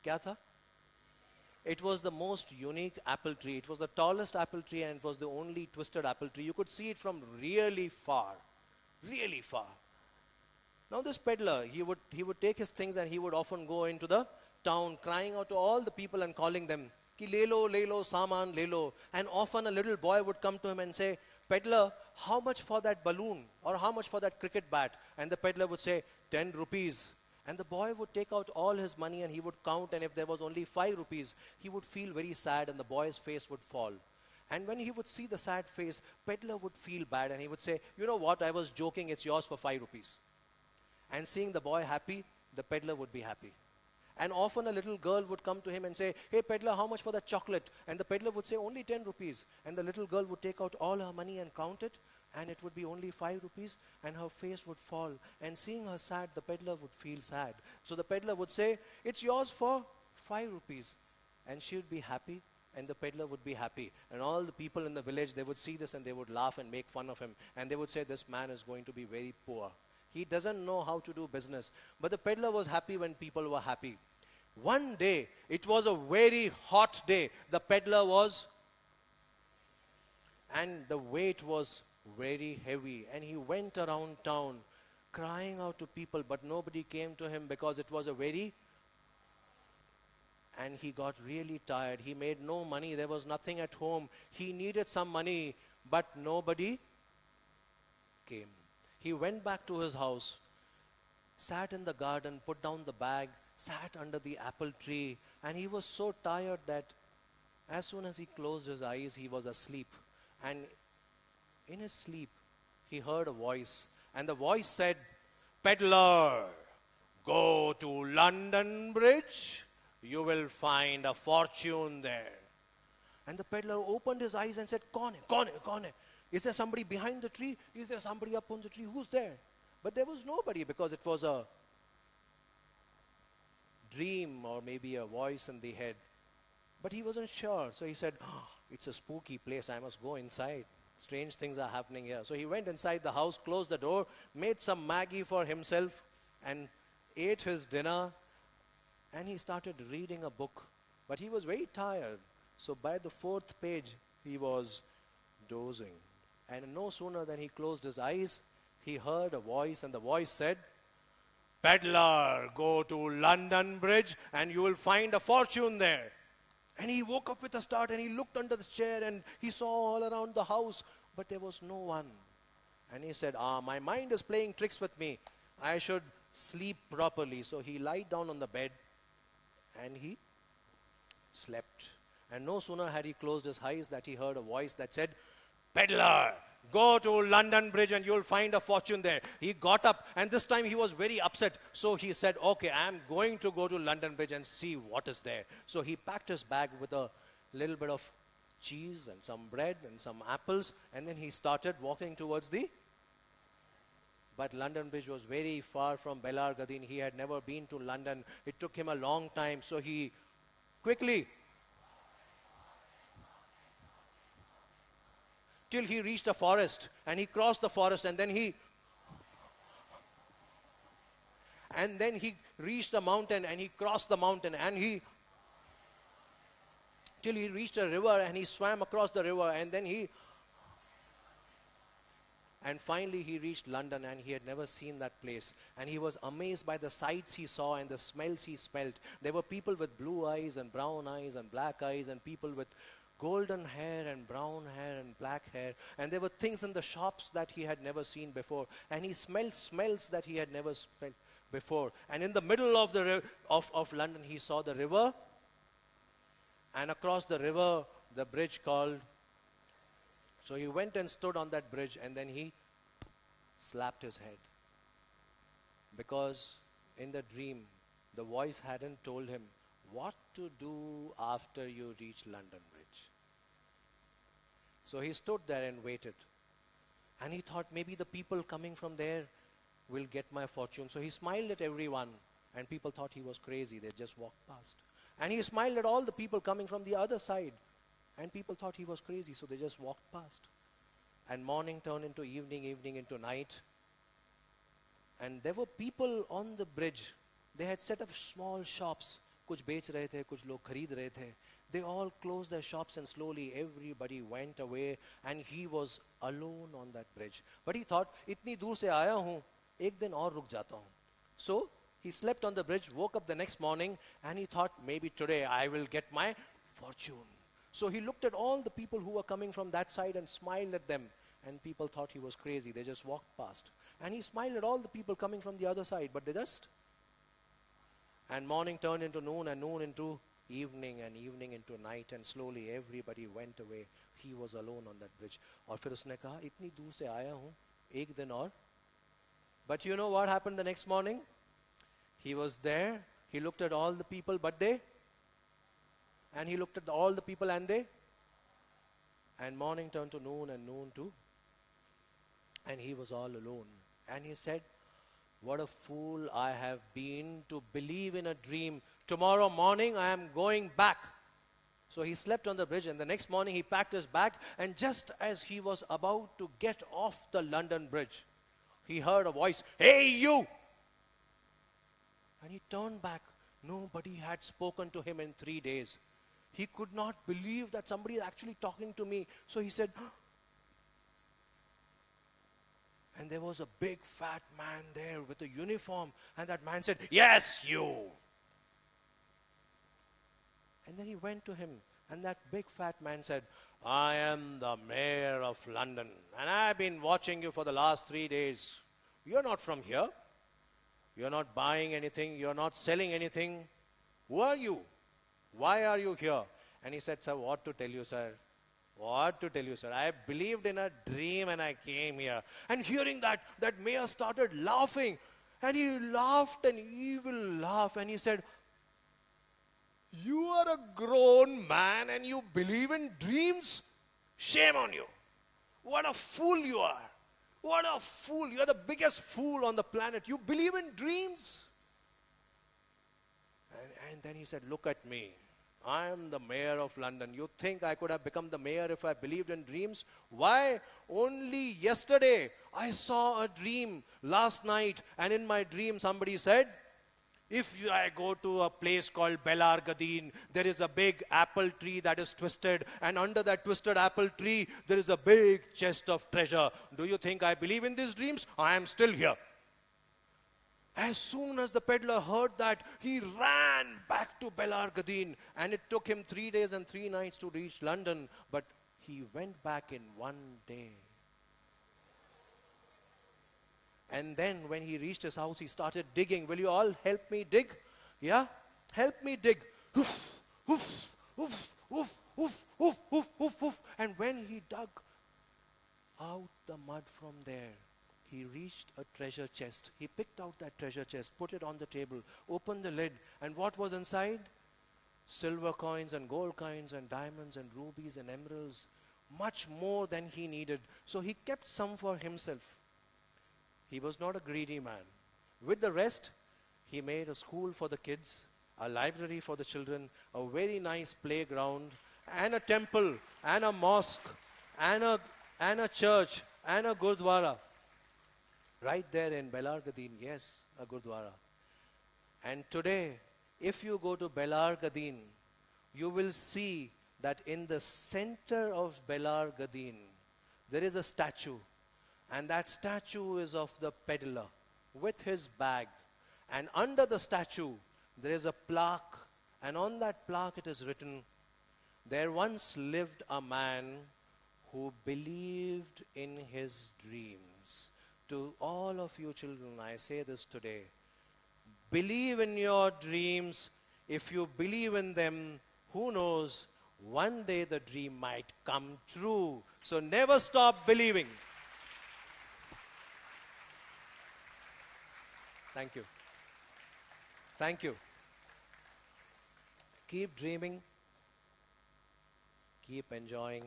क्या था? It was the most unique apple tree. It was the tallest apple tree and it was the only twisted apple tree. You could see it from really far. Really far. Now this peddler, he would take his things and he would often go into the town crying out to all the people and calling them, Ki le lo, saman le lo. And often a little boy would come to him and say, peddler, how much for that balloon? Or how much for that cricket bat? And the peddler would say, 10 rupees. And the boy would take out all his money and he would count, and if there was only 5 rupees, he would feel very sad and the boy's face would fall. And when he would see the sad face, peddler would feel bad and he would say, you know what, I was joking, it's yours for 5 rupees. And seeing the boy happy, the peddler would be happy. And often a little girl would come to him and say, hey peddler, how much for that chocolate? And the peddler would say, only 10 rupees. And the little girl would take out all her money and count it, and it would be only 5 rupees, and her face would fall. And seeing her sad, the peddler would feel sad. So the peddler would say, it's yours for 5 rupees. And she would be happy, and the peddler would be happy. And all the people in the village, they would see this and they would laugh and make fun of him. And they would say, this man is going to be very poor. He doesn't know how to do business. But the peddler was happy when people were happy. One day, it was a very hot day. The peddler was, and the weight was very heavy. And he went around town crying out to people, but nobody came to him because it was and he got really tired. He made no money. There was nothing at home. He needed some money, but nobody came. He went back to his house, sat in the garden, put down the bag, sat under the apple tree, and he was so tired that as soon as he closed his eyes, he was asleep. And in his sleep, he heard a voice, and the voice said, peddler, go to London Bridge, you will find a fortune there. And the peddler opened his eyes and said, Kaun hai? Is there somebody behind the tree? Is there somebody up on the tree? Who's there? But there was nobody, because it was a dream or maybe a voice in the head. But he wasn't sure. So he said, it's a spooky place. I must go inside. Strange things are happening here. So he went inside the house, closed the door, made some Maggie for himself, and ate his dinner. And he started reading a book. But he was very tired. So by the 4th page, he was dozing. And no sooner than he closed his eyes, he heard a voice, and the voice said, peddler, go to London Bridge and you will find a fortune there. And he woke up with a start and he looked under the chair and he saw all around the house, but there was no one. And he said, my mind is playing tricks with me. I should sleep properly. So he lied down on the bed and he slept. And no sooner had he closed his eyes that he heard a voice that said, peddler, go to London Bridge and you'll find a fortune there. He got up and this time he was very upset. So he said, okay, I'm going to go to London Bridge and see what is there. So he packed his bag with a little bit of cheese and some bread and some apples, and then he started walking towards But London Bridge was very far from Belar Gadin. He had never been to London. It took him a long time. So he quickly, till he reached a forest, and he crossed the forest, and then he reached a mountain, and he crossed the mountain, and till he reached a river, and he swam across the river, and finally he reached London, and he had never seen that place. And he was amazed by the sights he saw and the smells he smelt. There were people with blue eyes and brown eyes and black eyes, and people with golden hair and brown hair and black hair. And there were things in the shops that he had never seen before. And he smelled smells that he had never smelled before. And in the middle of of London, he saw the river. And across the river, the bridge called. So he went and stood on that bridge, and then he slapped his head. Because in the dream, the voice hadn't told him what to do after you reach London Bridge. So he stood there and waited. And he thought maybe the people coming from there will get my fortune. So he smiled at everyone, and people thought he was crazy. They just walked past. And he smiled at all the people coming from the other side, and people thought he was crazy, so they just walked past. And morning turned into evening, evening into night. And there were people on the bridge. They had set up small shops. कुछ बेच रहे थे, कुछ लोग खरीद रहे थे. They all closed their shops and slowly everybody went away and he was alone on that bridge. But he thought, इतनी दूर से आया हूँ, एक दिन और रुक जाता हूँ. So he slept on the bridge, woke up the next morning and he thought, maybe today I will get my fortune. So he looked at all the people who were coming from that side and smiled at them. And people thought he was crazy. They just walked past. And he smiled at all the people coming from the other side, but they just... And morning turned into noon, and noon into evening, and evening into night, and slowly everybody went away. He was alone on that bridge. और फिर उसने कहा, इतनी दूर से आया हूँ, एक दिन और. But you know what happened the next morning? He was there. He looked at all the people, but they... And he looked at all the people, and they... And morning turned to noon, and noon to... And he was all alone. And he said, what a fool I have been to believe in a dream. Tomorrow morning I am going back. So he slept on the bridge, and the next morning he packed his bag, and just as he was about to get off the London Bridge, he heard a voice, "Hey, you!" And he turned back. Nobody had spoken to him in 3 days. He could not believe that somebody is actually talking to me. So he said, and there was a big fat man there with a uniform. And that man said, "Yes, you." And then he went to him. And that big fat man said, "I am the mayor of London. And I've been watching you for the last 3 days. You're not from here. You're not buying anything. You're not selling anything. Who are you? Why are you here?" And he said, "Sir, what to tell you, sir? What to tell you, sir? I believed in a dream and I came here." And hearing that, that mayor started laughing. And he laughed an evil laugh. And he said, "You are a grown man and you believe in dreams? Shame on you. What a fool you are. What a fool. You're the biggest fool on the planet. You believe in dreams?" And then he said, "Look at me. I am the mayor of London. You think I could have become the mayor if I believed in dreams? Why? Only yesterday I saw a dream last night, and in my dream somebody said, if I go to a place called Belargadine, there is a big apple tree that is twisted, and under that twisted apple tree there is a big chest of treasure. Do you think I believe in these dreams? I am still here." As soon as the peddler heard that, he ran back to Belargadine, and it took him 3 days and 3 nights to reach London, but he went back in 1 day. And then when he reached his house, he started digging. "Will you all help me dig? Yeah? Help me dig." Hoof, hoof, hoof, hoof, hoof, hoof, hoof, hoof, hoof. And when he dug out the mud from there, he reached a treasure chest. He picked out that treasure chest, put it on the table, opened the lid, and what was inside? Silver coins and gold coins and diamonds and rubies and emeralds, much more than he needed. So he kept some for himself. He was not a greedy man. With the rest, he made a school for the kids, a library for the children, a very nice playground, and a temple, and a mosque, and a church, and a gurdwara. Right there in Belargadine, yes, a gurdwara. And today, if you go to Belargadine, you will see that in the center of Belargadine, there is a statue. And that statue is of the peddler with his bag. And under the statue, there is a plaque. And on that plaque it is written, "There once lived a man who believed in his dreams." To all of you children, I say this today. Believe in your dreams. If you believe in them, who knows, one day the dream might come true. So never stop believing. Thank you. Thank you. Keep dreaming, keep enjoying,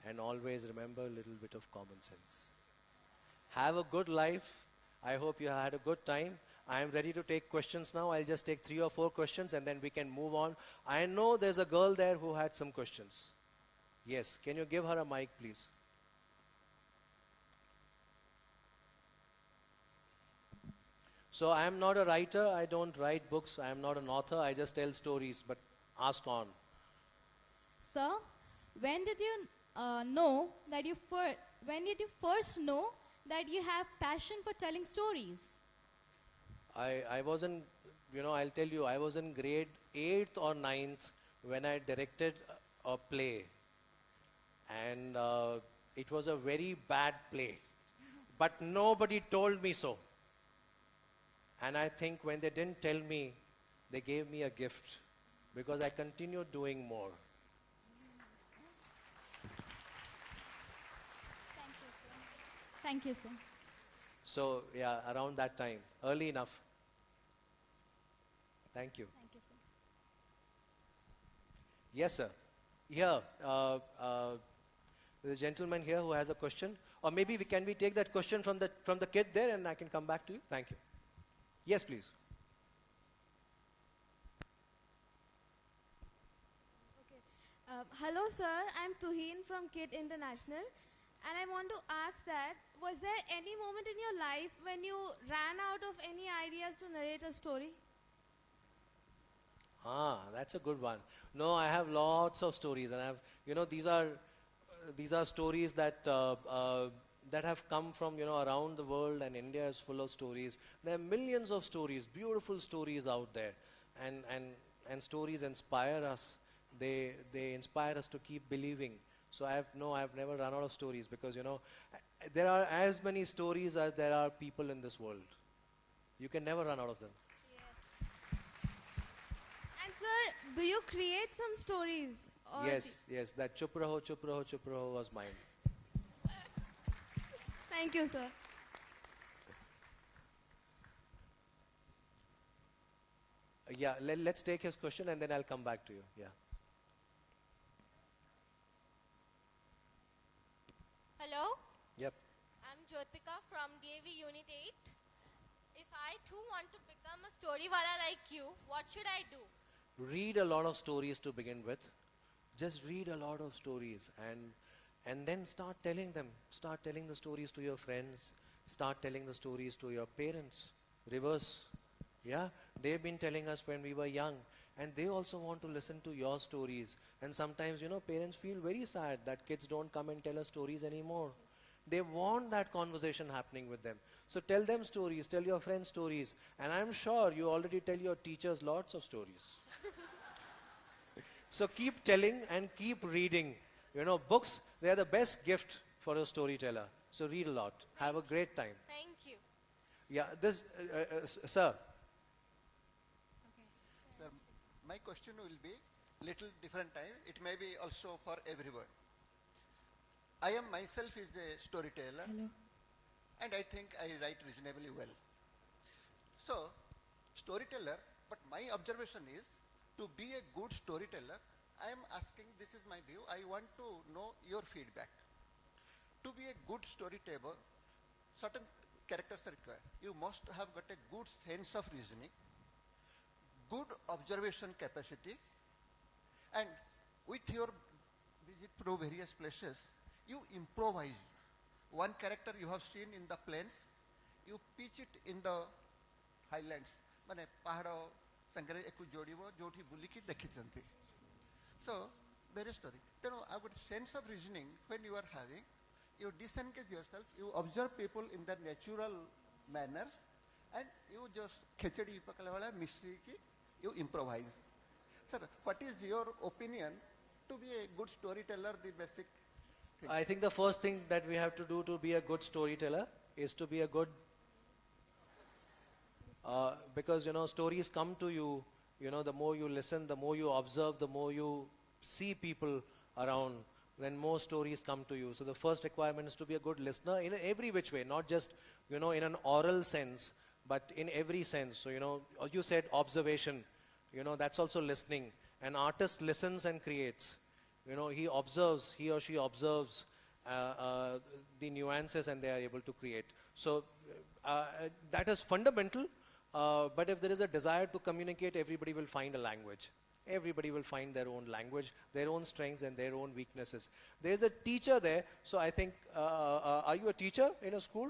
and always remember a little bit of common sense. Have a good life. I hope you had a good time. I am ready to take questions now. I'll just take 3 or 4 questions and then we can move on. I know there's a girl there who had some questions. Yes, can you give her a mic, please? So I am not a writer, I don't write books, I am not an author, I just tell stories, but ask on. Sir, when did you know that when did you first know that you have passion for telling stories? I was in, I'll tell you, I was in grade 8th or 9th when I directed a play. And it was a very bad play. But nobody told me so. And I think when they didn't tell me, they gave me a gift because I continued doing more. Thank you, sir. So, yeah, around that time, early enough. Thank you. Thank you, sir. Yes, sir. Here, there's a gentleman here who has a question. Or maybe can we take that question from the kid there and I can come back to you? Thank you. Yes, please. Hello, sir. I'm Tuhin from Kid International. And I want to ask that, was there any moment in your life when you ran out of any ideas to narrate a story? That's a good one. No, I have lots of stories, and I have, these are stories that that have come from, around the world, and India is full of stories. There are millions of stories, beautiful stories out there, and stories inspire us. They inspire us to keep believing. So I've never run out of stories because, there are as many stories as there are people in this world. You can never run out of them. And sir, do you create some stories? Or Yes, that chup raho was mine. Thank you, sir. Yeah, let's take his question and then I'll come back to you. Yeah. Hello, Yep. I'm Jyotika from DAV Unit 8. If I too want to become a story-wala like you, what should I do? Read a lot of stories to begin with. Just read a lot of stories and then start telling them. Start telling the stories to your friends. Start telling the stories to your parents. Reverse. Yeah, they've been telling us when we were young and they also want to listen to your stories. And sometimes, parents feel very sad that kids don't come and tell us stories anymore. They want that conversation happening with them. So tell them stories, tell your friends stories. And I'm sure you already tell your teachers lots of stories. So keep telling and keep reading. Books, they are the best gift for a storyteller. So read a lot. Have a great time. Thank you. Yeah, sir. Sir, my question will be little different time. It may be also for everyone. I am myself is a storyteller. Hello. And I think I write reasonably well. So, storyteller, but my observation is to be a good storyteller, I am asking, this is my view, I want to know your feedback. To be a good storyteller, certain characters are required. You must have got a good sense of reasoning, good observation capacity, and with your visit through various places, you improvise. One character you have seen in the plains, you pitch it in the highlands. माने पहाड़ संगरे एकु जोड़िबो जोठी बुलिकी देखिचंती. So, various story. Then I got sense of reasoning when you are having, you disengage yourself, you observe people in their natural manners, and you just khechadi pakala wala mystery ki you improvise. Sir, what is your opinion to be a good storyteller? The basic things. I think the first thing that we have to do to be a good storyteller is to be a good, because stories come to you, the more you listen, the more you observe, the more you see people around, then more stories come to you. So the first requirement is to be a good listener in every which way, not just, in an oral sense, but in every sense. So, you said observation, that's also listening. An artist listens and creates. He or she observes the nuances and they are able to create. So that is fundamental. But if there is a desire to communicate, everybody will find a language. Everybody will find their own language, their own strengths and their own weaknesses. There is a teacher there, so I think, are you a teacher in a school?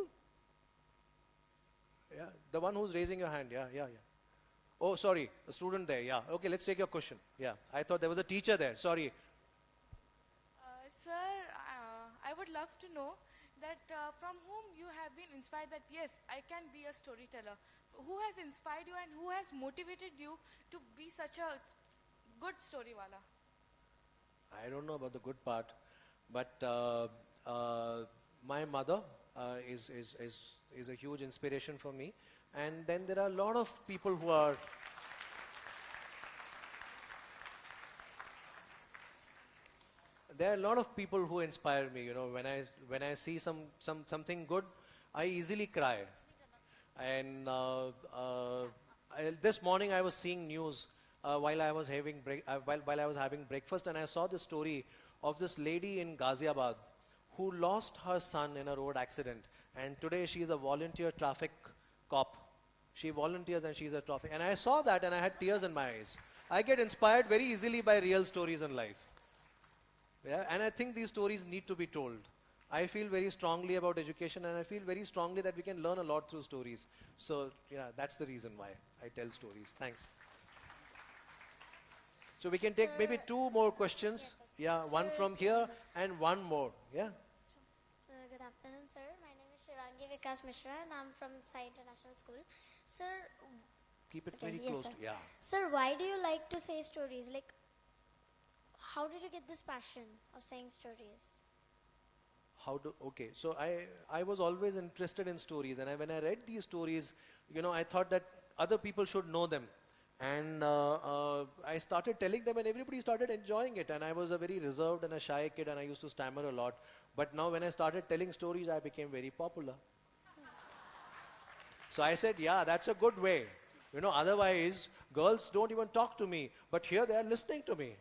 Yeah, the one who's raising your hand. Yeah, yeah, yeah. Oh, sorry, a student there. Yeah. Okay, let's take your question. Yeah, I thought there was a teacher there. Sorry. Sir, I would love to know that from whom you have been inspired that yes, I can be a storyteller. Who has inspired you and who has motivated you to be such a good story-wala? I don't know about the good part, but my mother is a huge inspiration for me. And then there are a lot of people who are. There are a lot of people who inspire me. You know, when I see something good, I easily cry. And this morning I was seeing news while I was while I was having breakfast, and I saw the story of this lady in Ghaziabad who lost her son in a road accident, and today she is a volunteer traffic cop. She volunteers and she's a traffic. And I saw that and I had tears in my eyes. I get inspired very easily by real stories in life. Yeah, and I think these stories need to be told. I feel very strongly about education, and I feel very strongly that we can learn a lot through stories. So, yeah, that's the reason why I tell stories. Thanks. So we can take maybe two more questions. Yeah, one from here and one more. Yeah. Good afternoon, sir. My name is Shivangi Vikas Mishra, and I'm from Sai International School. Sir, Keep it okay, very yes, close sir. to, yeah. Sir, why do you like to say stories? Like, how did you get this passion of saying stories? Okay, so I was always interested in stories, and when I read these stories, you know, I thought that other people should know them. And I started telling them, and everybody started enjoying it. And I was a very reserved and a shy kid, and I used to stammer a lot. But now when I started telling stories, I became very popular. So I said, yeah, that's a good way. You know, otherwise, girls don't even talk to me. But here they are listening to me.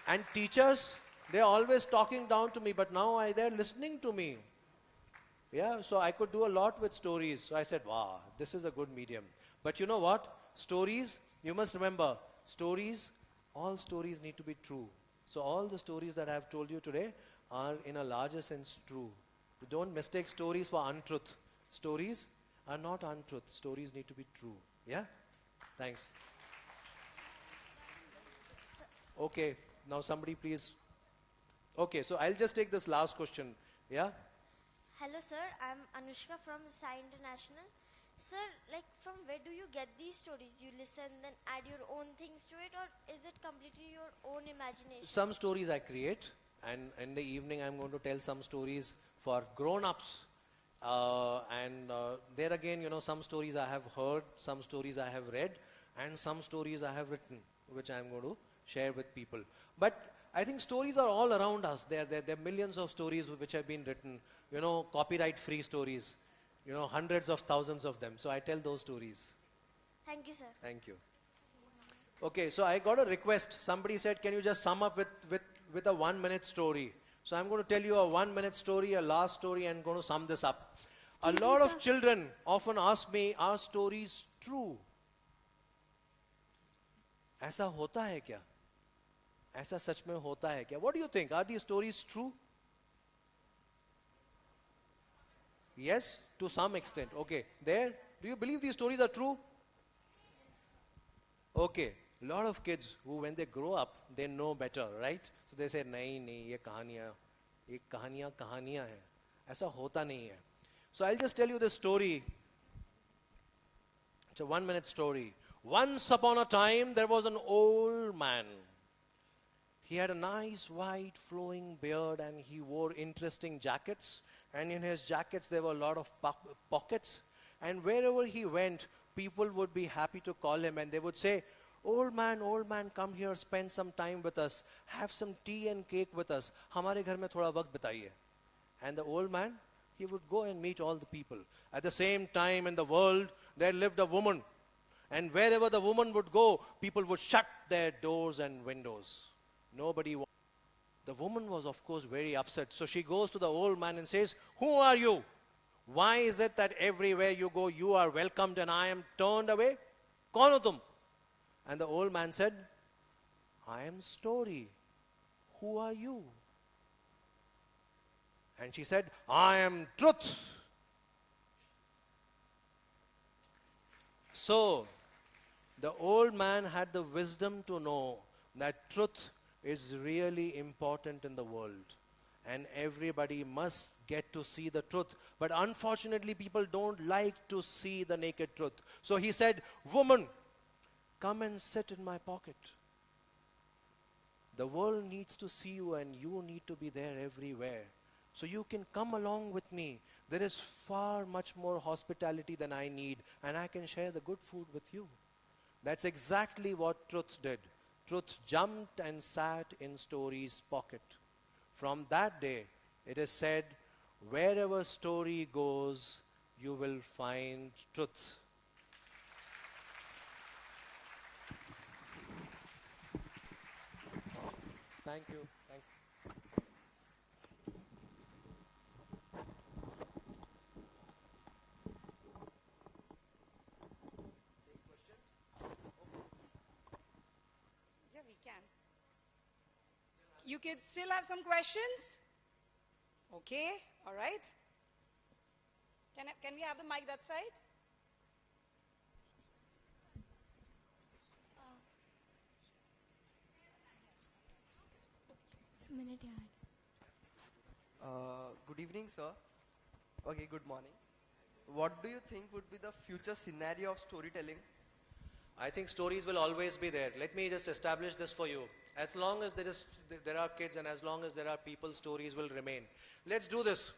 And teachers, they're always talking down to me, but now they're listening to me. Yeah, so I could do a lot with stories. So I said, wow, this is a good medium. But you know what? Stories, you must remember, stories, all stories need to be true. So all the stories that I have told you today are in a larger sense true. Don't mistake stories for untruth. Stories are not untruth. Stories need to be true. Yeah? Thanks. Okay, now somebody please. Okay, so I'll just take this last question. Yeah? Hello, sir. I'm Anushka from Sai International. Sir, like, from where do you get these stories? You listen, then add your own things to it, or is it completely your own imagination? Some stories I create, and in the evening I'm going to tell some stories for grown-ups. There again, you know, some stories I have heard, some stories I have read, and some stories I have written, which I'm going to share with people. But I think stories are all around us. There are millions of stories which have been written, you know, copyright-free stories, you know, hundreds of thousands of them. So I tell those stories. Thank you, sir. Thank you. Okay, so I got a request. Somebody said, can you just sum up with a 1-minute story? So I'm going to tell you a 1-minute story, a last story, and I'm going to sum this up. A lot of children often ask me, are stories true? ऐसा होता है क्या? ऐसा सच में होता है क्या? What do you think? Are these stories true? Yes, to some extent. Okay, there. Do you believe these stories are true? Okay, a lot of kids who, when they grow up, they know better, right? So they say, नहीं, ये कहानियाँ हैं. ऐसा होता नहीं है. So I'll just tell you this story. It's a 1-minute story. Once upon a time, there was an old man. He had a nice white flowing beard, and he wore interesting jackets. And in his jackets, there were a lot of pockets. And wherever he went, people would be happy to call him, and they would say, old man, come here, spend some time with us. Have some tea and cake with us. हमारे घर में थोड़ा वक्त बिताइए. And the old man, he would go and meet all the people. At the same time in the world, there lived a woman. And wherever the woman would go, people would shut their doors and windows. The woman was, of course, very upset. So she goes to the old man and says, who are you? Why is it that everywhere you go, you are welcomed and I am turned away? Kaun ho tum? And the old man said, I am Story. Who are you? And she said, I am truth. So, the old man had the wisdom to know that truth is really important in the world. And everybody must get to see the truth. But unfortunately, people don't like to see the naked truth. So he said, woman, come and sit in my pocket. The world needs to see you and you need to be there everywhere. So you can come along with me. There is far much more hospitality than I need, and I can share the good food with you. That's exactly what truth did. Truth jumped and sat in Story's pocket. From that day, it is said, wherever Story goes, you will find truth. Thank you. Thank you. Yeah, we can. You kids still have some questions? Okay, all right. Can we have the mic that side? Good evening, sir. Okay, good morning. What do you think would be the future scenario of storytelling? I think stories will always be there. Let me just establish this for you. As long as there are kids and as long as there are people, stories will remain. Let's do this.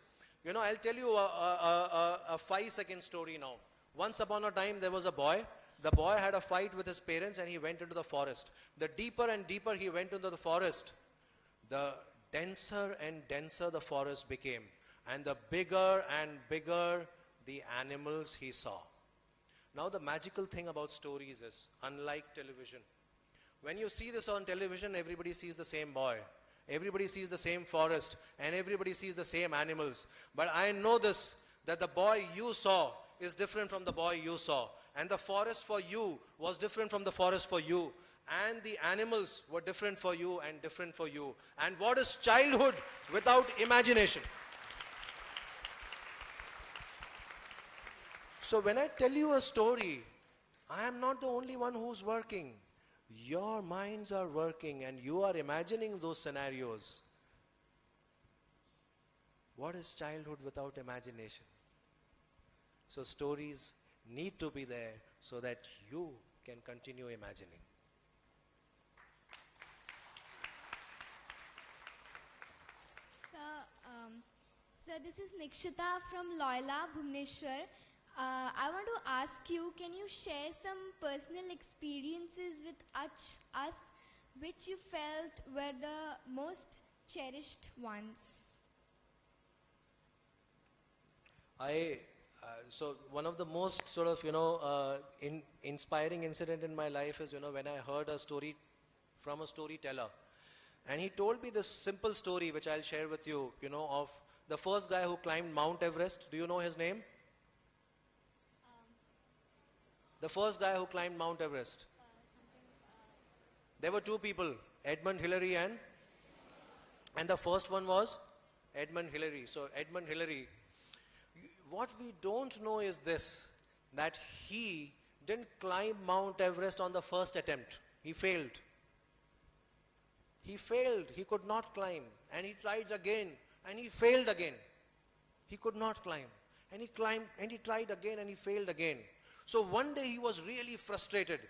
You know, I'll tell you a 5-second story now. Once upon a time, there was a boy. The boy had a fight with his parents and he went into the forest. The deeper and deeper he went into the forest, the denser and denser the forest became. And the bigger and bigger the animals he saw. Now the magical thing about stories is, unlike television, when you see this on television, everybody sees the same boy. Everybody sees the same forest. And everybody sees the same animals. But I know this, that the boy you saw is different from the boy you saw. And the forest for you was different from the forest for you. And the animals were different for you and different for you. And what is childhood without imagination? So when I tell you a story, I am not the only one who's working. Your minds are working and you are imagining those scenarios. What is childhood without imagination? So stories need to be there so that you can continue imagining. Sir, this is Nikshita from Loyola, Bhubaneswar. I want to ask you, can you share some personal experiences with us which you felt were the most cherished ones? So one of the most sort of, inspiring incident in my life is, when I heard a story from a storyteller. And he told me this simple story, which I'll share with you, of the first guy who climbed Mount Everest. Do you know his name? The first guy who climbed Mount Everest. There were two people, Edmund Hillary and the first one was Edmund Hillary. So Edmund Hillary, what we don't know is this, that he didn't climb Mount Everest on the first attempt. He failed. He failed. He could not climb. And he tried again. And he failed again. He could not climb. And he climbed. And he tried again. And he failed again. So one day he was really frustrated.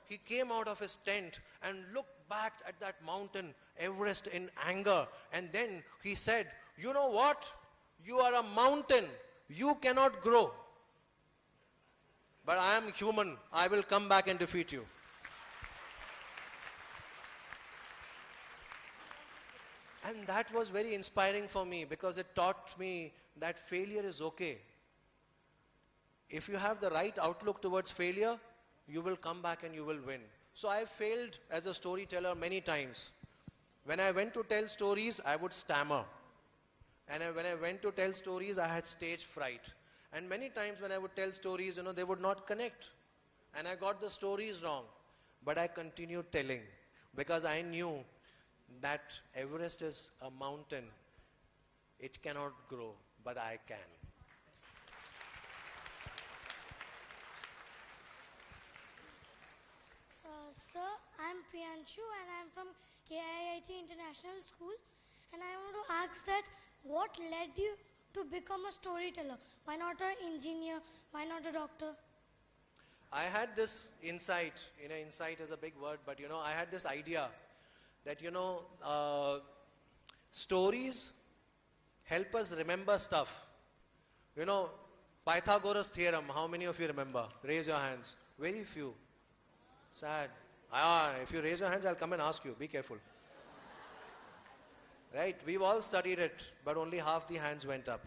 He came out of his tent and looked back at that mountain, Everest, in anger. And then he said, you know what? You are a mountain. You cannot grow. But I am human. I will come back and defeat you. And that was very inspiring for me because it taught me that failure is okay. If you have the right outlook towards failure, you will come back and you will win. So I failed as a storyteller many times. When I went to tell stories, I would stammer. And when I went to tell stories, I had stage fright. And many times when I would tell stories, they would not connect. And I got the stories wrong. But I continued telling because I knew that Everest is a mountain It cannot grow, but I can. Sir, I'm Priyanshu and I'm from KIIT International School, and I want to ask that what led you to become a storyteller? Why not an engineer? Why not a doctor? I had this insight, insight is a big word, but I had this idea that, stories help us remember stuff. Pythagoras theorem, how many of you remember? Raise your hands. Very few. Sad. If you raise your hands, I'll come and ask you. Be careful. Right? We've all studied it, but only half the hands went up.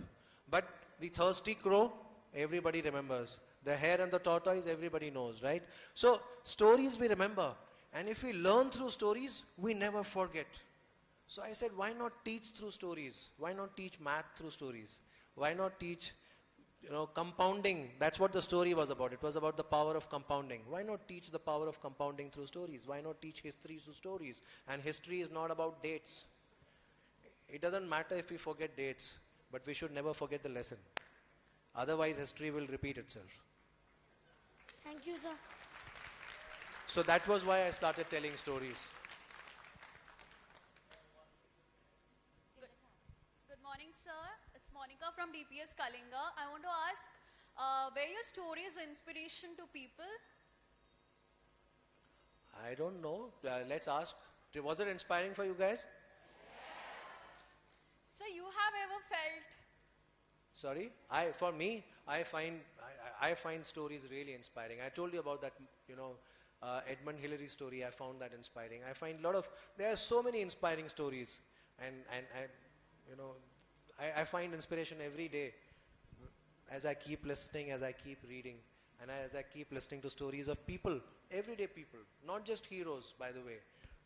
But the thirsty crow, everybody remembers. The hare and the tortoise, everybody knows, right? So, stories we remember. And if we learn through stories, we never forget. So I said, why not teach through stories? Why not teach math through stories? Why not teach, compounding? That's what the story was about. It was about the power of compounding. Why not teach the power of compounding through stories? Why not teach history through stories? And history is not about dates. It doesn't matter if we forget dates, but we should never forget the lesson. Otherwise, history will repeat itself. Thank you, sir. So that was why I started telling stories. Good morning, sir. It's Monica from DPS Kalinga. I want to ask, were your stories inspiration to people? I don't know. Let's ask. Was it inspiring for you guys? So you have ever felt? Sorry? For me, I find stories really inspiring. I told you about that, Edmund Hillary story. I found that inspiring. I find there are so many inspiring stories. And I find inspiration every day as I keep listening, as I keep reading, and as I keep listening to stories of people, everyday people, not just heroes, by the way.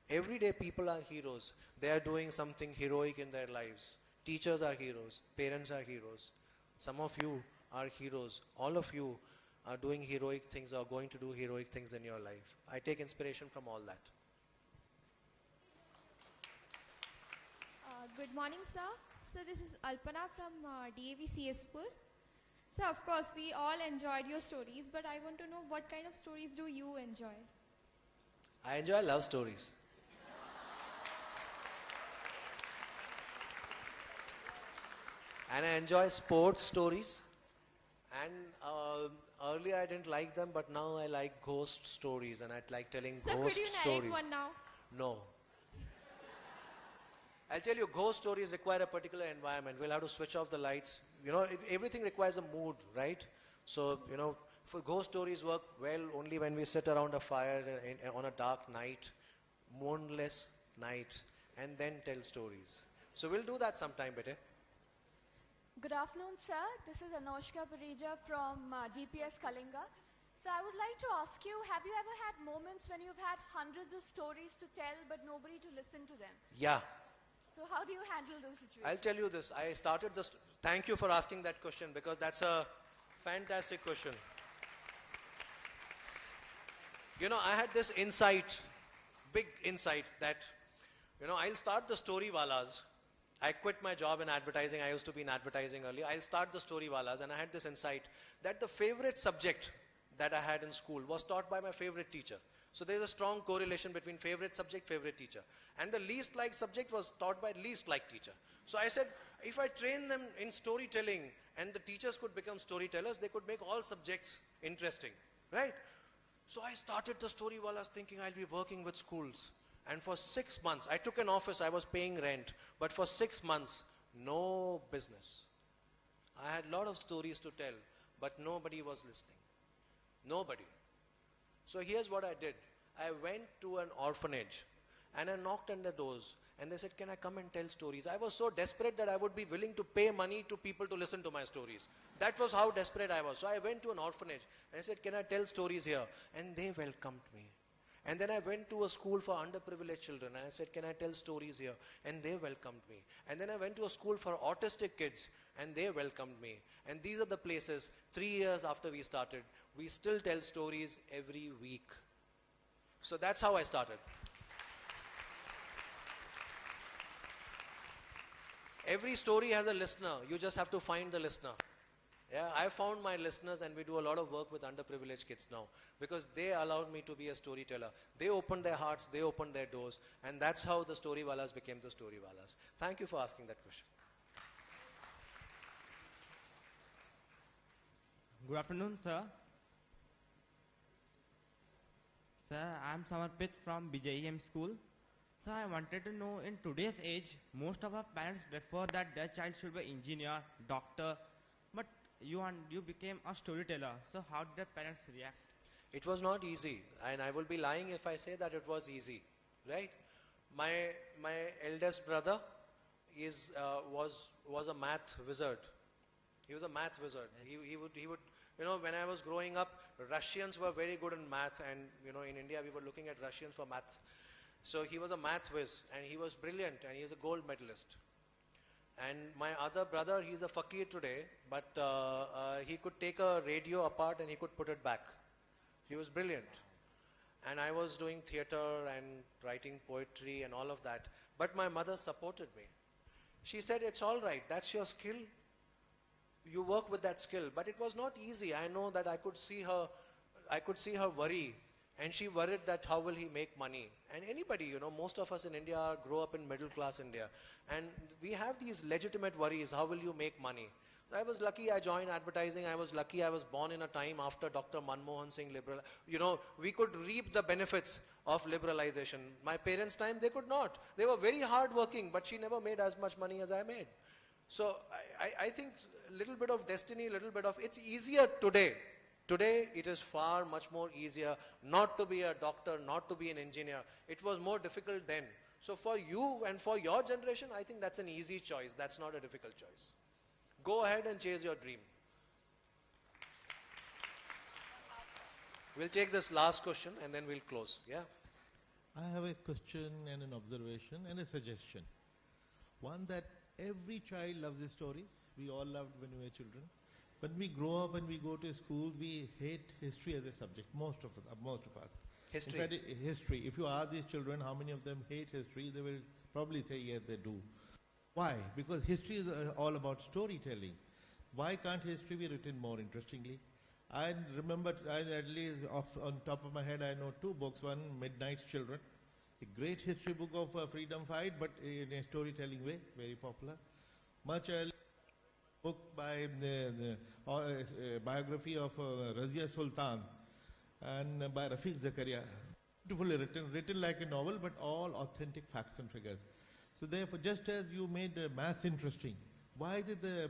Everyday people are heroes. They are doing something heroic in their lives. Teachers are heroes. Parents are heroes. Some of you are heroes. All of you are doing heroic things or going to do heroic things in your life. I take inspiration from all that. Good morning, sir. So this is Alpana from DAV CSPur. So of course we all enjoyed your stories, but I want to know what kind of stories do you enjoy? I enjoy love stories. And I enjoy sports stories. And earlier I didn't like them, but now I like ghost stories, and I like telling So ghost could you stories. narrate one now? No. I'll tell you, ghost stories require a particular environment. We'll have to switch off the lights. Everything requires a mood, right? So, for ghost stories work well only when we sit around a fire on a dark night, moonless night, and then tell stories. So we'll do that sometime, bete. Good afternoon, sir. This is Anoshka Parija from DPS Kalinga. So I would like to ask you, have you ever had moments when you've had hundreds of stories to tell but nobody to listen to them? Yeah. So how do you handle those situations? I'll tell you this. I started this. Thank you for asking that question, because that's a fantastic question. I had this insight, big insight that, I'll start the story walas. I quit my job in advertising. I used to be in advertising earlier. I'll start the story walas, and I had this insight that the favorite subject that I had in school was taught by my favorite teacher. So there's a strong correlation between favorite subject, favorite teacher. And the least liked subject was taught by least liked teacher. So I said, if I train them in storytelling and the teachers could become storytellers, they could make all subjects interesting, right? So I started the story walas thinking I'll be working with schools. And for 6 months, I took an office, I was paying rent. But for 6 months, no business. I had a lot of stories to tell, but nobody was listening. Nobody. So here's what I did. I went to an orphanage and I knocked on the doors, and they said, can I come and tell stories? I was so desperate that I would be willing to pay money to people to listen to my stories. That was how desperate I was. So I went to an orphanage and I said, can I tell stories here? And they welcomed me. And then I went to a school for underprivileged children and I said, can I tell stories here? And they welcomed me. And then I went to a school for autistic kids and they welcomed me. And these are the places, 3 years after we started, we still tell stories every week. So that's how I started. Every story has a listener. You just have to find the listener. Yeah, I found my listeners, and we do a lot of work with underprivileged kids now because they allowed me to be a storyteller. They opened their hearts, they opened their doors, and that's how the Storywalas became the Storywalas. Thank you for asking that question. Good afternoon, sir. Sir, I am Samarpit from BJEM school. Sir, I wanted to know, in today's age, most of our parents prefer that their child should be engineer, doctor, but you became a storyteller. So how did the parents react? It was not easy, and I will be lying if I say that it was easy, right? My eldest brother was a math wizard. He was a math wizard. He would, when I was growing up, Russians were very good in math, and in India we were looking at Russians for math. So he was a math whiz, and he was brilliant, and he is a gold medalist. And my other brother, he's a fakir today, but he could take a radio apart and he could put it back. He was brilliant. And I was doing theater and writing poetry and all of that. But my mother supported me. She said, it's all right, that's your skill. You work with that skill. But it was not easy. I know that I could see her worry. And she worried that how will he make money. And anybody, most of us in India grow up in middle class India. And we have these legitimate worries. How will you make money? I was lucky I joined advertising. I was lucky I was born in a time after Dr. Manmohan Singh liberal. We could reap the benefits of liberalization. My parents' time, they could not. They were very hard working, but she never made as much money as I made. So I think a little bit of destiny, it's easier today. Today, it is far much more easier not to be a doctor, not to be an engineer. It was more difficult then. So for you and for your generation, I think that's an easy choice. That's not a difficult choice. Go ahead and chase your dream. We'll take this last question and then we'll close. Yeah? I have a question and an observation and a suggestion. One, that every child loves his stories. We all loved when we were children. When we grow up and we go to school, we hate history as a subject, most of us. History. In fact, history. If you ask these children how many of them hate history, they will probably say yes, they do. Why? Because history is all about storytelling. Why can't history be written more interestingly? I remember, at least on top of my head, I know two books. One, Midnight's Children, a great history book of freedom fight, but in a storytelling way, very popular. Much earlier, book by the biography of Razia Sultan and by Rafiq Zakaria. Beautifully written like a novel, but all authentic facts and figures. So therefore, just as you made maths interesting, why did the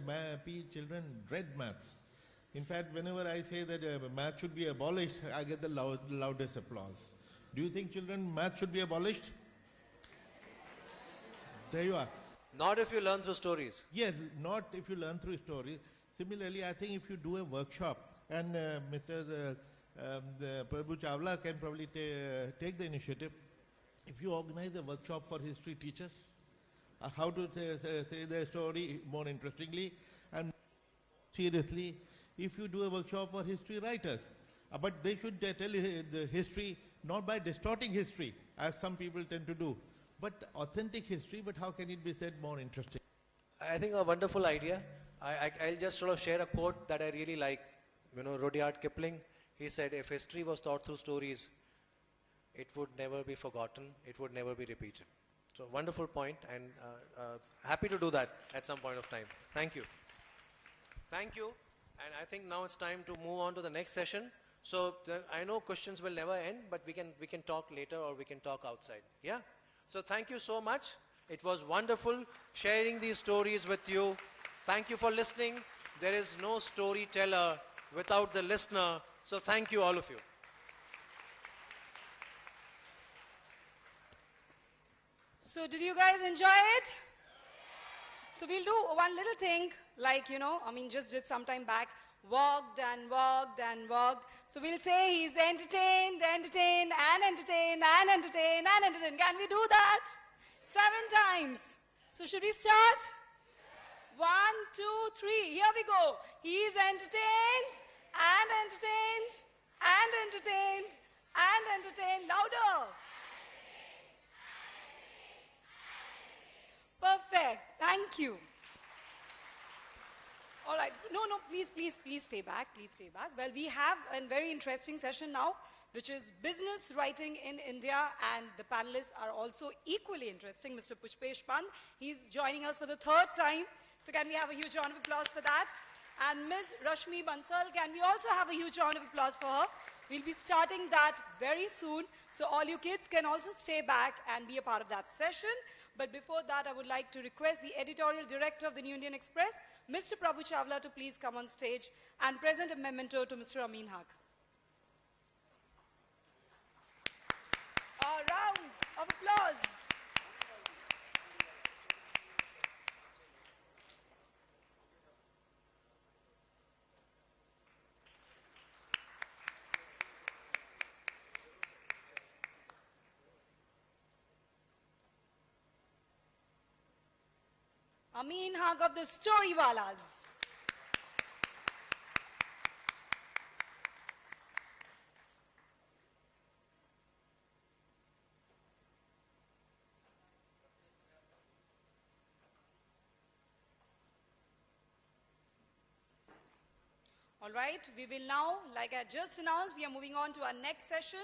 children dread maths? In fact, whenever I say that maths should be abolished, I get the loudest applause. Do you think maths should be abolished? There you are. Not if you learn through stories. Yes, not if you learn through stories. Similarly, I think if you do a workshop, and Mr. Prabhu Chawla can probably take the initiative, if you organize a workshop for history teachers, how to say their story more interestingly, and seriously, if you do a workshop for history writers, but they should tell the history not by distorting history, as some people tend to do, but authentic history, but how can it be said more interesting? I think a wonderful idea. I'll just sort of share a quote that I really like. Rudyard Kipling, he said, if history was taught through stories, it would never be forgotten, it would never be repeated. So wonderful point, and happy to do that at some point of time. Thank you. Thank you. And I think now it's time to move on to the next session. So I know questions will never end, but we can talk later or we can talk outside. Yeah? So thank you so much. It was wonderful sharing these stories with you. Thank you for listening. There is no storyteller without the listener. So thank you, all of you. So did you guys enjoy it? So we'll do one little thing, like, just did some time back. Walked and walked and walked. So we'll say he's entertained, entertained, and entertained, and entertained, and entertained. Can we do that? 7 times. So should we start? 1, 2, 3. Here we go. He's entertained, and entertained, and entertained, and entertained. Louder. Perfect. Thank Thank you. All right. No, please stay back. Please stay back. Well, we have a very interesting session now, which is business writing in India, and the panelists are also equally interesting. Mr. Pushpesh Pant, he's joining us for the third time. So can we have a huge round of applause for that? And Ms. Rashmi Bansal, can we also have a huge round of applause for her? We'll be starting that very soon, so all you kids can also stay back and be a part of that session. But before that, I would like to request the editorial director of the New Indian Express, Mr. Prabhu Chawla, to please come on stage and present a memento to Mr. Amin Haq. A round of applause. Amin Haq of the Storywalas. All right, we will now, like I just announced, we are moving on to our next session,